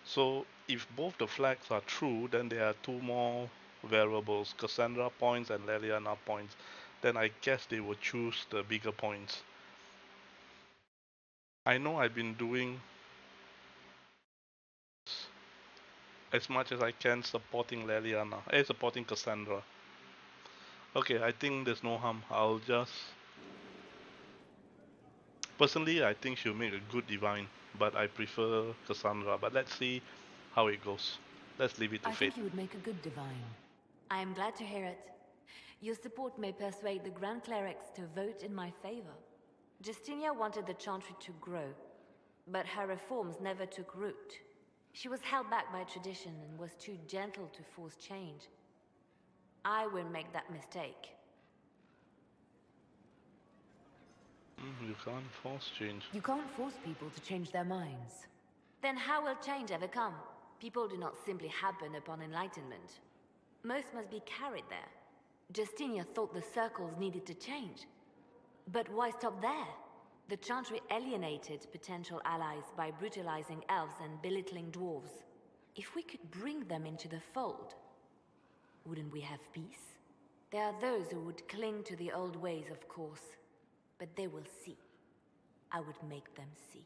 So if both the flags are true, then there are two more variables, Cassandra points and Leliana points. Then I guess they will choose the bigger points. I know I've been doing as much as I can supporting Leliana, supporting Cassandra. Okay, I think there's no harm. I'll just... Personally, I think she'll make a good divine, but I prefer Cassandra. But let's see how it goes. Let's leave it to I fate. think you would make a good divine. I am glad to hear it. Your support may persuade the Grand Clerics to vote in my favor. Justinia wanted the Chantry to grow, but her reforms never took root. She was held back by tradition and was too gentle to force change. I won't make that mistake. You can't force change. You can't force people to change their minds. Then how will change ever come? People do not simply happen upon enlightenment. Most must be carried there. Justinia thought the circles needed to change. But why stop there? The Chantry alienated potential allies by brutalizing elves and belittling dwarves. If we could bring them into the fold, wouldn't we have peace? There are those who would cling to the old ways, of course. But they will see. I would make them see.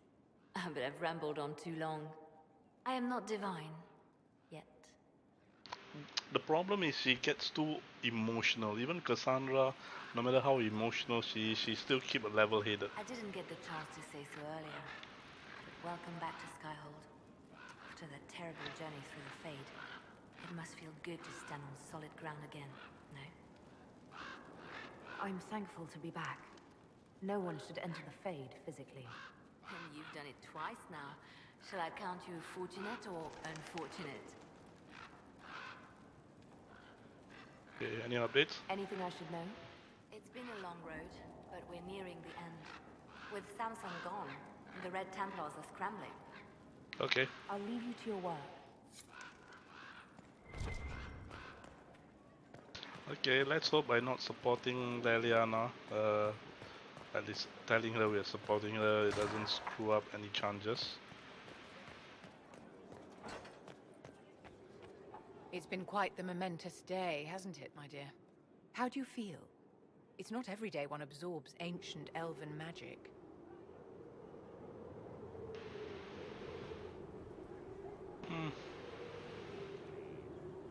But I've rambled on too long. I am not divine. Yet. The problem is she gets too emotional. Even Cassandra, no matter how emotional she is, she still keep a level-headed. I didn't get the chance to say so earlier. But welcome back to Skyhold. After that terrible journey through the Fade, it must feel good to stand on solid ground again, no? I'm thankful to be back. No one should enter the Fade physically. And you've done it twice now. Shall I count you fortunate or unfortunate? Okay, any updates? Anything I should know? It's been a long road, but we're nearing the end. With Samson gone, the Red Templars are scrambling. Okay. I'll leave you to your work. Okay, let's hope by not supporting Leliana, At least telling her we are supporting her, it doesn't screw up any chances. It's been quite the momentous day, hasn't it, my dear? How do you feel? It's not every day one absorbs ancient elven magic.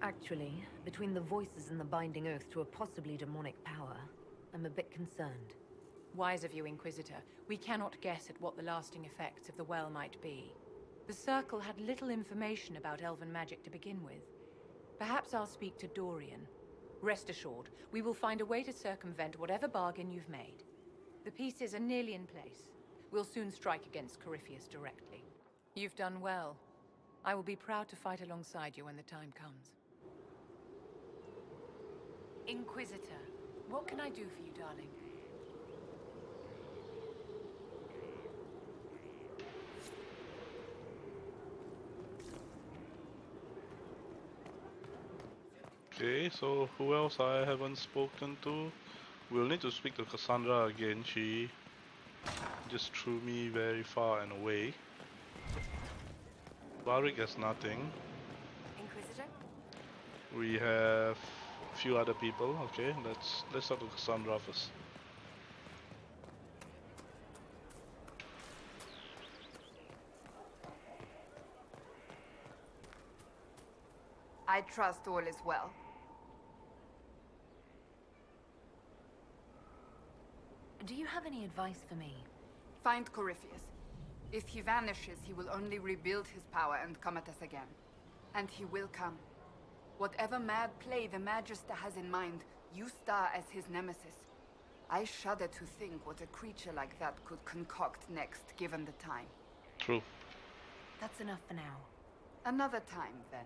Actually, between the voices and the binding oath to a possibly demonic power, I'm a bit concerned. Wise of you, Inquisitor. We cannot guess at what the lasting effects of the well might be. The Circle had little information about elven magic to begin with. Perhaps I'll speak to Dorian. Rest assured, we will find a way to circumvent whatever bargain you've made. The pieces are nearly in place. We'll soon strike against Corypheus directly. You've done well. I will be proud to fight alongside you when the time comes. Inquisitor, what can I do for you, darling? Okay, so who else I haven't spoken to? We'll need to speak to Cassandra again. She just threw me very far and away. Barik has nothing. Inquisitor? We have a few other people. Okay, let's talk to Cassandra first. I trust all is well. Do you have any advice for me? Find Corypheus. If he vanishes, he will only rebuild his power and come at us again. And he will come. Whatever mad play the Magister has in mind, you star as his nemesis. I shudder to think what a creature like that could concoct next, given the time. True. That's enough for now. Another time, then.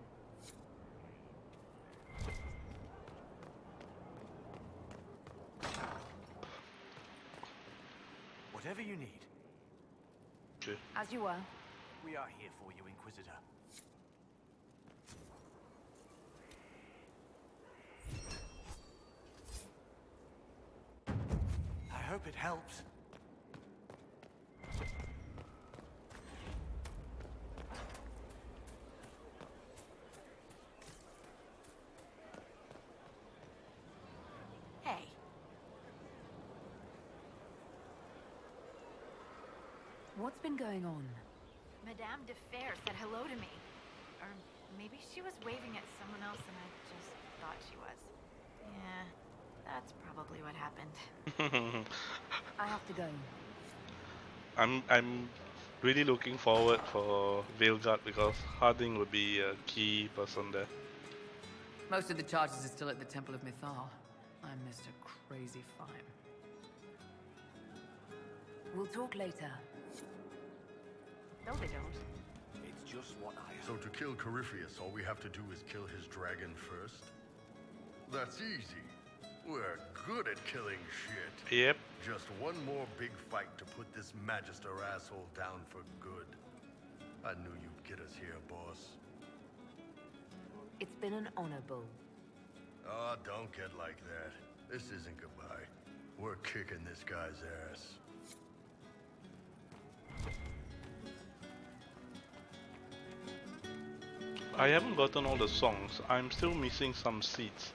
Whatever you need. Okay. As you were. We are here for you, Inquisitor. I hope it helps. Hey. What's been going on? Madame de Fer said hello to me. Or maybe she was waving at someone else and I just thought she was. Yeah, that's probably what happened. I have to go. I'm really looking forward for Veilguard because Harding would be a key person there. Most of the charges are still at the Temple of Mythal. I'm Mr. Crazy Fine. We'll talk later. No, they don't. It's just what I So to kill Corypheus, all we have to do is kill his dragon first? That's easy. We're good at killing shit. Yep. Just one more big fight to put this Magister asshole down for good. I knew you'd get us here, boss. It's been an honor, Bull. Oh, don't get like that. This isn't goodbye. We're kicking this guy's ass. I haven't gotten all the songs. I'm still missing some seeds.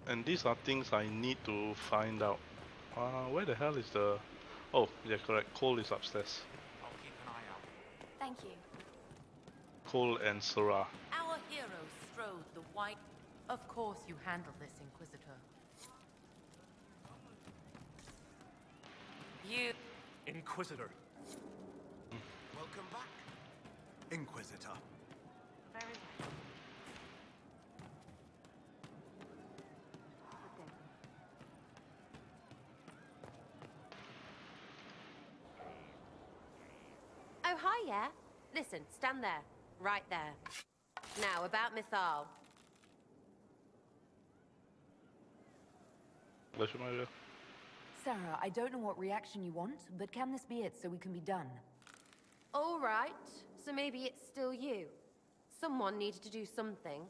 And these are things I need to find out. Where the hell is the... Oh, yeah, correct. Cole is upstairs. I'll keep an eye out. Thank you. Cole and Sarah. Our heroes strode the white... Of course you handle this, Inquisitor. You... Inquisitor. Welcome back. Inquisitor. Very well. Oh, hi, yeah. Listen, stand there. Right there. Now, about Mythal. Sarah, I don't know what reaction you want, but can this be it so we can be done? All right. So maybe it's still you. Someone needed to do something.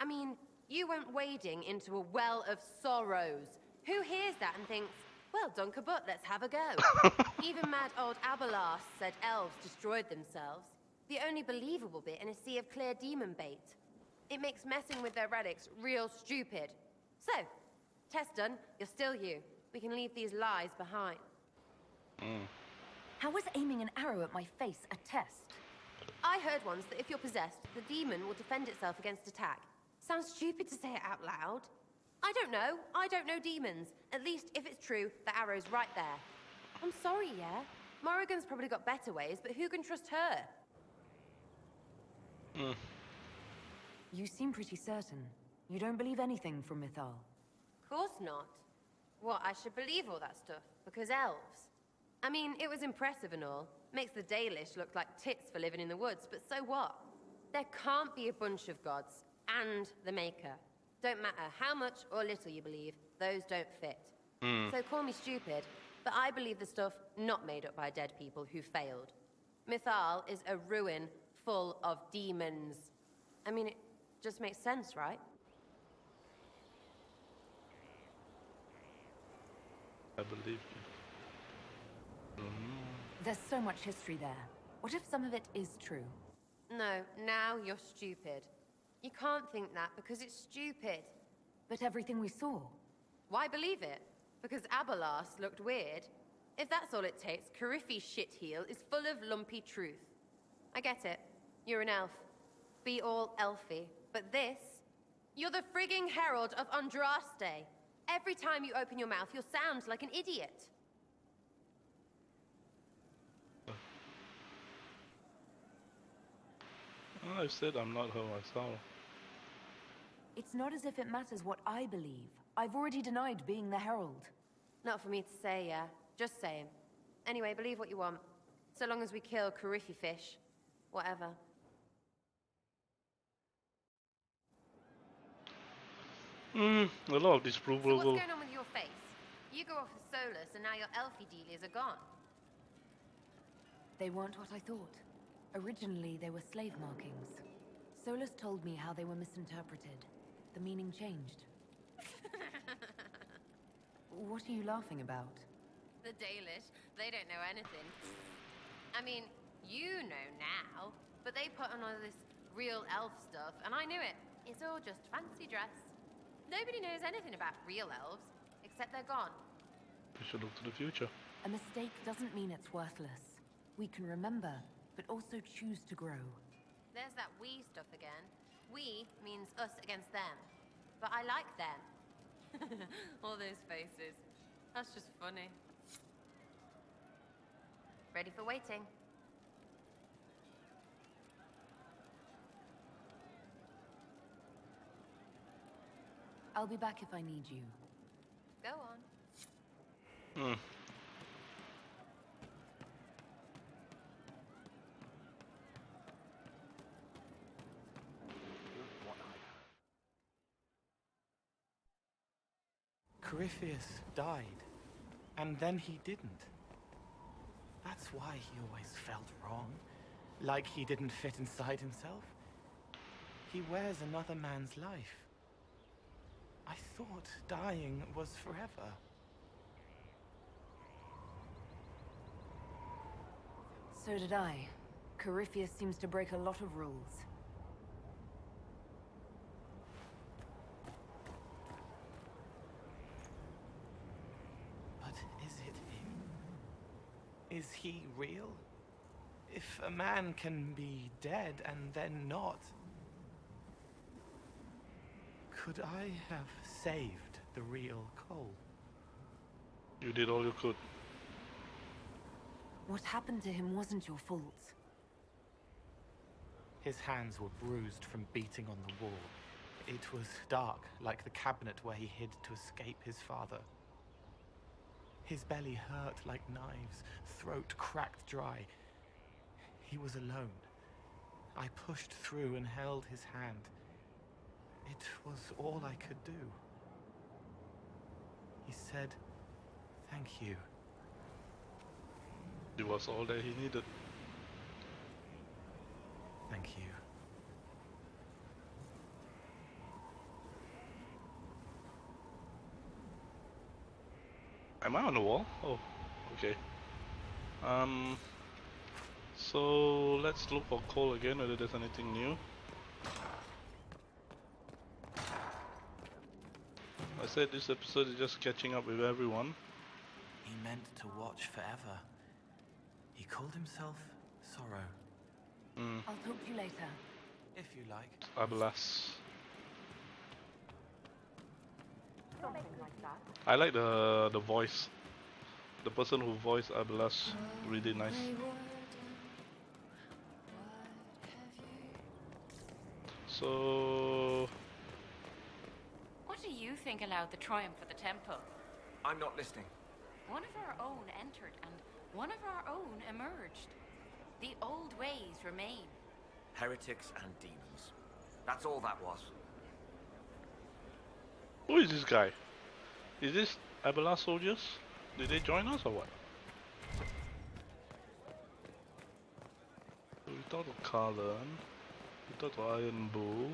I mean, you went wading into a well of sorrows. Who hears that and thinks, Well, Dunkerbut, let's have a go. Even mad old Abelas said elves destroyed themselves. The only believable bit in a sea of clear demon bait. It makes messing with their relics real stupid. So, test done, you're still you. We can leave these lies behind. How was aiming an arrow at my face a test? I heard once that if you're possessed, the demon will defend itself against attack. Sounds stupid to say it out loud. I don't know. I don't know demons. At least, if it's true, the arrow's right there. I'm sorry, yeah? Morrigan's probably got better ways, but who can trust her? You seem pretty certain. You don't believe anything from Mythal. Course not. What, I should believe all that stuff? Because elves? I mean, it was impressive and all. Makes the Dalish look like tits for living in the woods, but so what? There can't be a bunch of gods, and the Maker. Don't matter how much or little you believe, those don't fit. So call me stupid, but I believe the stuff not made up by dead people who failed. Mythal is a ruin full of demons. I mean, it just makes sense, right? I believe you. There's so much history there. What if some of it is true? No, now you're stupid. You can't think that because it's stupid. But everything we saw. Why believe it? Because Abelas looked weird? If that's all it takes, Cariffi's shitheel is full of lumpy truth. I get it. You're an elf. Be all elfy. But this? You're the frigging herald of Andraste. Every time you open your mouth, you'll sound like an idiot. I said I'm not her myself. It's not as if it matters what I believe. I've already denied being the herald. Not for me to say, yeah. Just saying. Anyway, believe what you want. So long as we kill Cariffi fish. Whatever. A lot of disapproval. So what's going on with your face? You go off with Solus and now your elfie dealies are gone. They weren't what I thought. Originally, they were slave markings. Solus told me how they were misinterpreted. The meaning changed. What are you laughing about? The Dalish, they don't know anything. I mean, you know now, but they put on all this real elf stuff, and I knew it. It's all just fancy dress. Nobody knows anything about real elves, except they're gone. We should look to the future. A mistake doesn't mean it's worthless. We can remember, but also choose to grow. There's that we stuff again. We means us against them. But I like them. All those faces. That's just funny. Ready for waiting. I'll be back if I need you. Go on. Corypheus died, and then he didn't. That's why he always felt wrong, like he didn't fit inside himself. He wears another man's life. I thought dying was forever. So did I. Corypheus seems to break a lot of rules. But is it him? Is he real? If a man can be dead and then not, could I have saved the real Cole? You did all you could. What happened to him wasn't your fault. His hands were bruised from beating on the wall. It was dark, like the cabinet where he hid to escape his father. His belly hurt like knives, throat cracked dry. He was alone. I pushed through and held his hand. It was all I could do. He said, "Thank you." It was all that he needed. Thank you. Am I on the wall? Oh, okay. So let's look for coal again, whether there's anything new. I said this episode is just catching up with everyone. He meant to watch forever. He called himself Sorrow. I'll talk to you later. If you like. Abelas. I like the voice. The person who voiced Abelas, really nice. So What do you think allowed the triumph of the temple? I'm not listening. One of our own entered and one of our own emerged. The old ways remain. Heretics and demons. That's all that was. who is this guy? Is this Abelas soldiers? Did they join us or what? So we talked to Carlin. We talked to Iron Bull.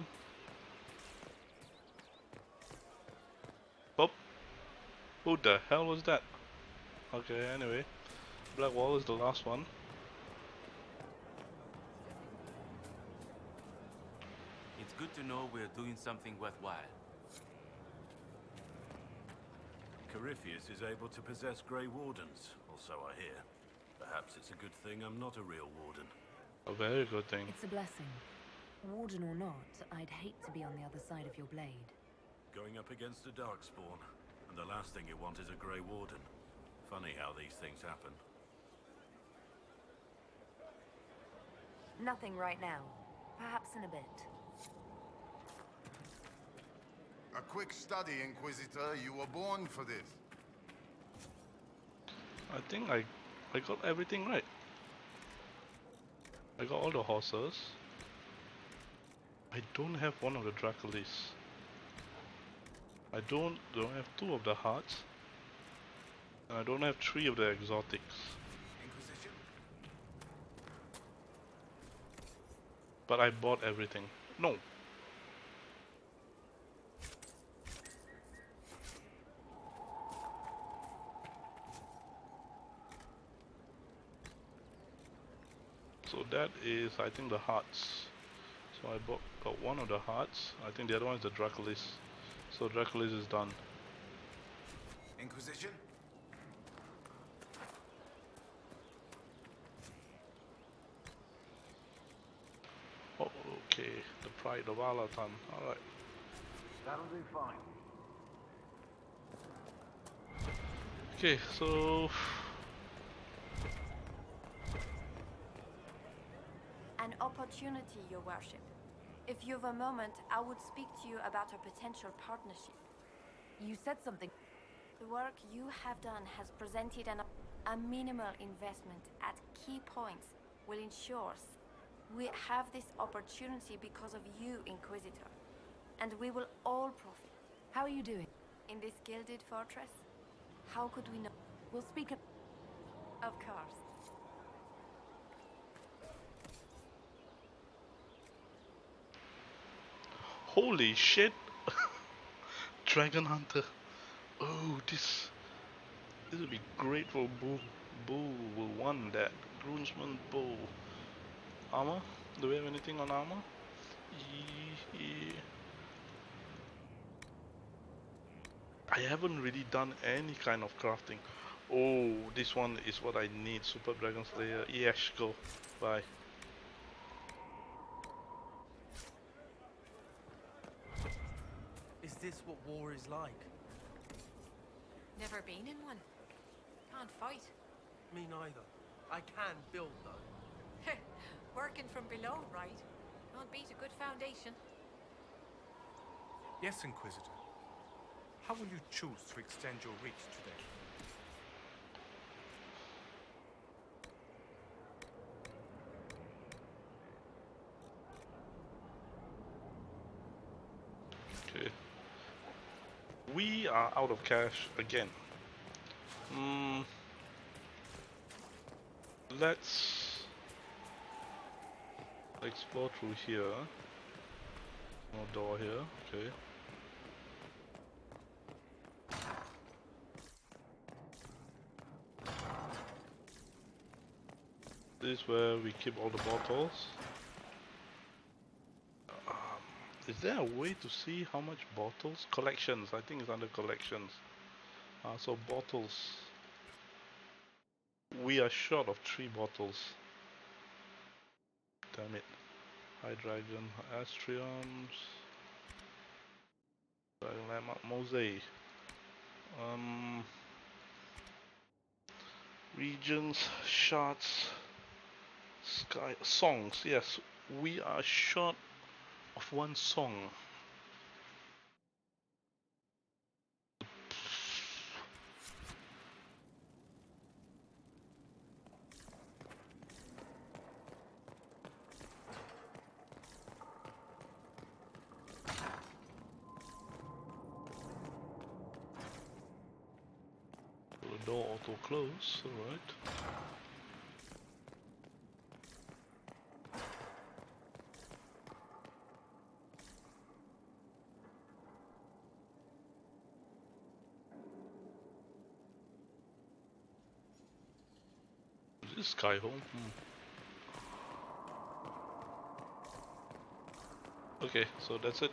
Oh! Who the hell was that? Okay, anyway. Black Wall is the last one. It's good to know we're doing something worthwhile. Corypheus is able to possess Grey Wardens, or so I hear. Perhaps it's a good thing I'm not a real Warden. A very good thing. It's a blessing. Warden or not, I'd hate to be on the other side of your blade. Going up against a Darkspawn, and the last thing you want is a Grey Warden. Funny how these things happen. Nothing right now. Perhaps in a bit. A quick study, Inquisitor. You were born for this. I think I got everything right. I got all the horses. I don't have one of the Dracolis. I don't have 2 of the hearts. And I don't have 3 of the exotics. Inquisition? But I bought everything. No. So that is, I think, the hearts. So I got one of the hearts. I think the other one is the Dracolis. So Dracolis is done. Inquisition? Oh, okay. The Pride of Alatan. Alright. That'll do fine. Okay, so An opportunity, Your Worship. If you've a moment, I would speak to you about a potential partnership. You said something. The work you have done has presented a minimal investment at key points will ensure we have this opportunity because of you, Inquisitor. And we will all profit. How are you doing? In this gilded fortress? How could we know? We'll speak Of course. holy shit! Dragon Hunter. Oh, this would be great for Bull. Bull will want that. Groomsman Bull. Armor? Do we have anything on armor? I haven't really done any kind of crafting. Oh, this one is what I need. Super Dragon Slayer. Yes, go. Bye. Is this what war is like? Never been in one. Can't fight. Me neither. I can build though. Working from below, right? Can't beat a good foundation. Yes, Inquisitor. How will you choose to extend your reach today? Okay. We are out of cash again. Let's explore through here. No door here, okay. This is where we keep all the bottles. Is there a way to see how much bottles? Collections, I think it's under collections. So bottles. We are short of 3 bottles. Damn it. Hydrogen, astriums. Landmark, mosaic. Regions, shards, sky, songs. Yes, we are short of 1 song. The door auto close, alright. Is this Skyhold? Okay, so that's it.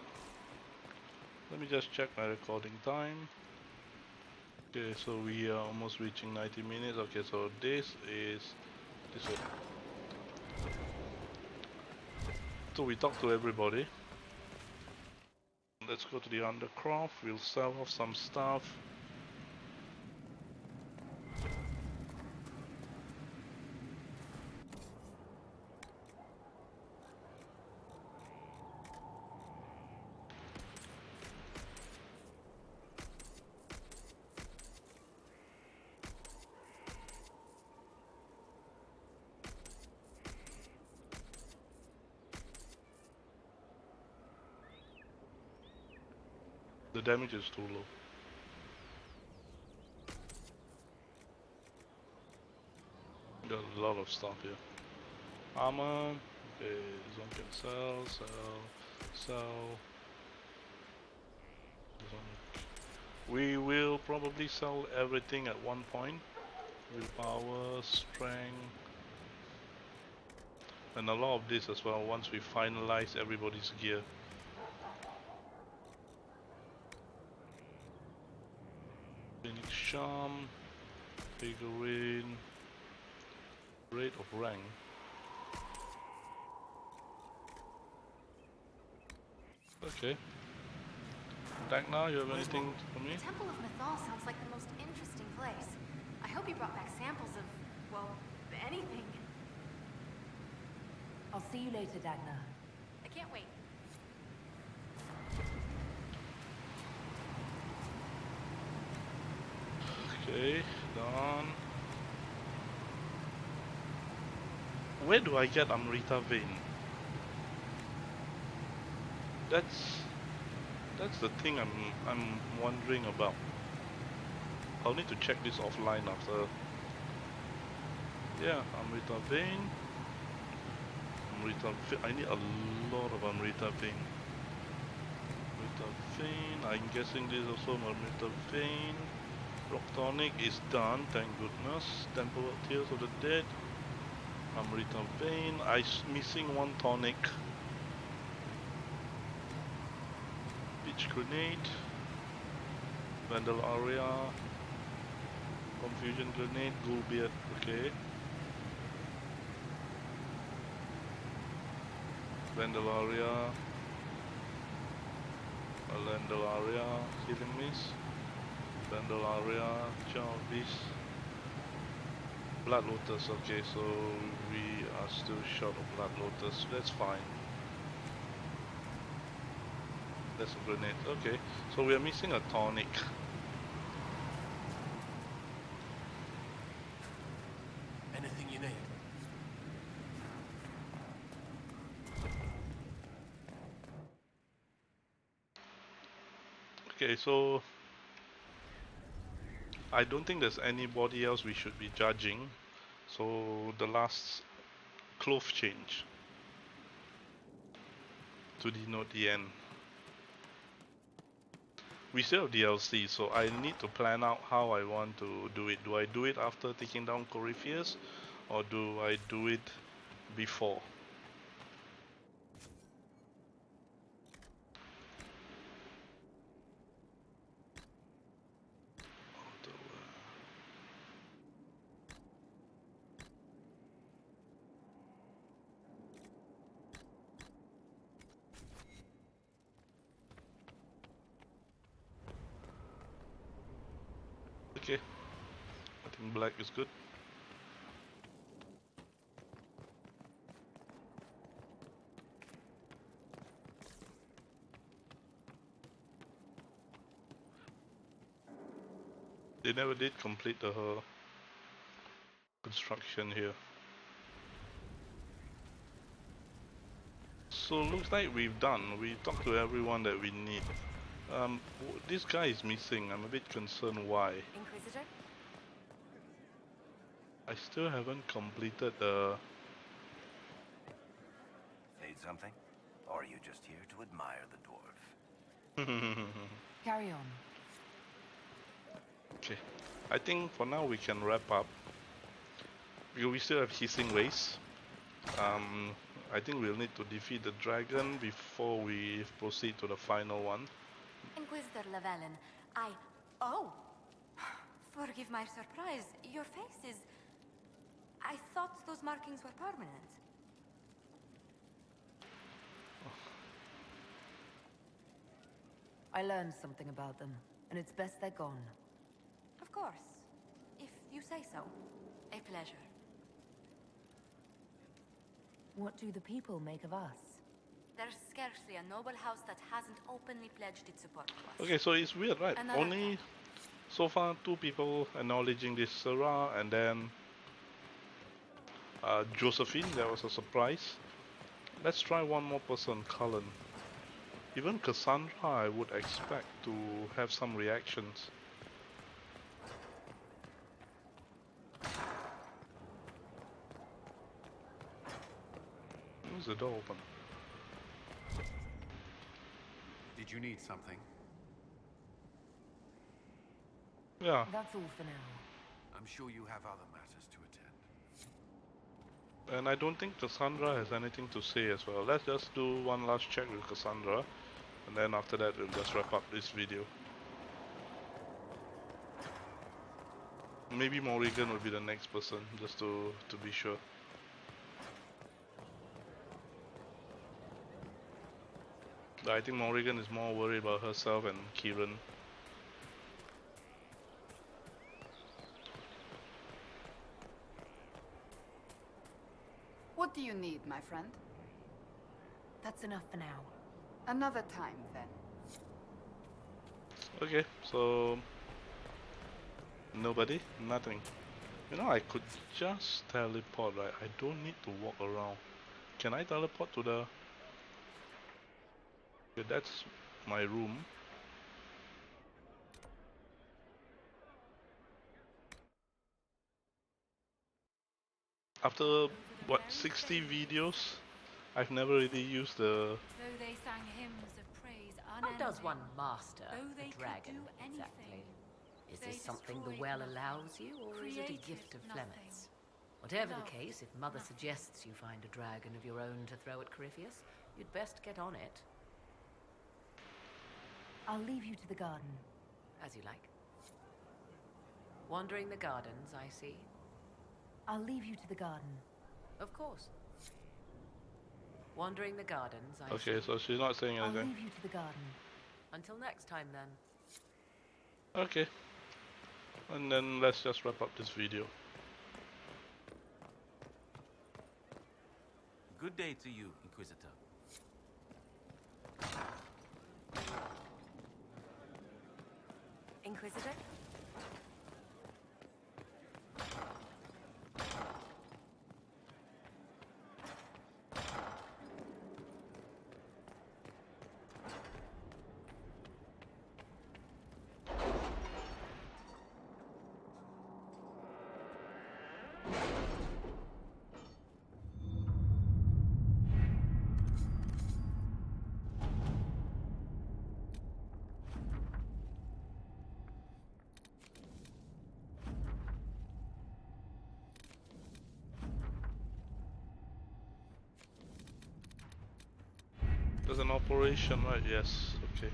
Let me just check my recording time. Okay, so we are almost reaching 90 minutes. Okay, so this is it. So we talked to everybody. Let's go to the undercroft. We'll sell off some stuff. The damage is too low. Got a lot of stuff here. Armor. Okay, this one can sell. This one. We will probably sell everything at one point. Willpower, strength, and a lot of this as well once we finalize everybody's gear. Phoenix Charm, figurine, rate of rank. Okay. Dagna, you have anything for me? The Temple of Mythal sounds like the most interesting place. I hope you brought back samples of, well, anything. I'll see you later, Dagna. I can't wait. Okay, done. Where do I get Amrita Vein? That's the thing I'm wondering about. I'll need to check this offline after. Yeah, Amrita Vein. I need a lot of Amrita Vein. Amrita Vein. I'm guessing this is also Amrita Vein. Rock Tonic is done, thank goodness. Temple of Tears of the Dead. Amrita Vein. I'm missing 1 tonic. Pitch Grenade. Vandal Aria. Confusion Grenade. Ghoulbeard. Okay. Vandal Aria. Vandal Aria. Healing Mist. Vandal Aria. Child Beast. Blood Lotus. Okay, so we are still short of Blood Lotus. That's fine. That's a grenade. Okay, so we are missing a tonic. Anything you need? Okay, so I don't think there's anybody else we should be judging. So the last cloth change to denote the end. We still have DLC, so I need to plan out how I want to do it. Do I do it after taking down Corypheus, or do I do it before? Okay, I think black is good. They never did complete the construction here. So looks like we've done. We talked to everyone that we need. This guy is missing. I'm a bit concerned why. Inquisitor? I still haven't completed the... Need something? Or are you just here to admire the dwarf? Carry on. Okay, I think for now we can wrap up. We still have hissing waste. I think we'll need to defeat the dragon before we proceed to the final one. Inquisitor Llewellyn, Oh! Forgive my surprise. Your face is... I thought those markings were permanent. I learned something about them, and it's best they're gone. Of course. If you say so. A pleasure. What do the people make of us? There's scarcely a noble house that hasn't openly pledged its support to us. Okay, so it's weird, right? Another Only so far 2 people acknowledging this, Sarah and then Josephine. That was a surprise. Let's try one more person, Cullen. Even Cassandra I would expect to have some reactions. Where's the door open? Did you need something? Yeah. That's all for now. I'm sure you have other matters to attend. And I don't think Cassandra has anything to say as well. Let's just do one last check with Cassandra. And then after that we'll just wrap up this video. Maybe Morrigan will be the next person, just to be sure. I think Morrigan is more worried about herself and Kieran. What do you need, my friend? That's enough for now. Another time, then. Okay, so... Nobody? Nothing. You know, I could just teleport, right? I don't need to walk around. Can I teleport to the... Okay, that's my room. After, what, 60 videos? I've never really used the... Though they sang hymns of praise How does unending, one master though they a could dragon, do anything, exactly? Is they this something the destroyed well nothing, allows you, or is it a created gift of nothing, Flemeth's? Whatever the loved case, if Mother nothing. suggests you find a dragon of your own to throw at Corypheus, you'd best get on it. I'll leave you to the garden. As you like. Wandering the gardens, I see. I'll leave you to the garden. Of course. Wandering the gardens, I see. Okay, so she's not saying I'll anything. leave you to the garden. Until next time, then. Okay. And then let's just wrap up this video. Good day to you, Inquisitor. Inquisitor? There's an operation, right? Yes, okay.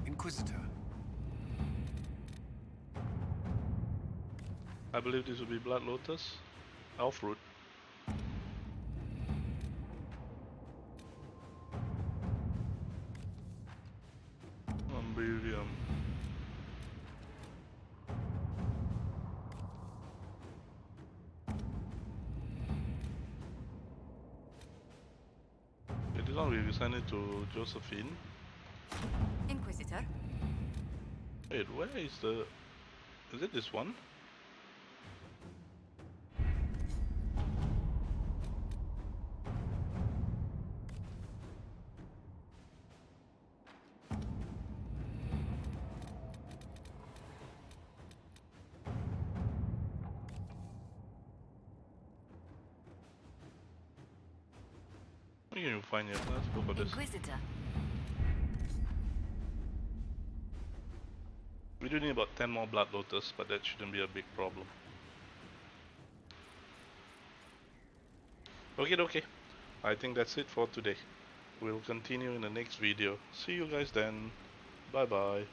Inquisitor. I believe this will be Blood Lotus. Elf Root. Umbrium. Okay, this one we send it to Josephine. Inquisitor. Wait, where is the... Is it this one? You can find it. Let's go for this. Inquisitor. We do need about 10 more Blood Lotus, but that shouldn't be a big problem. Okay. I think that's it for today. We'll continue in the next video. See you guys then. Bye bye.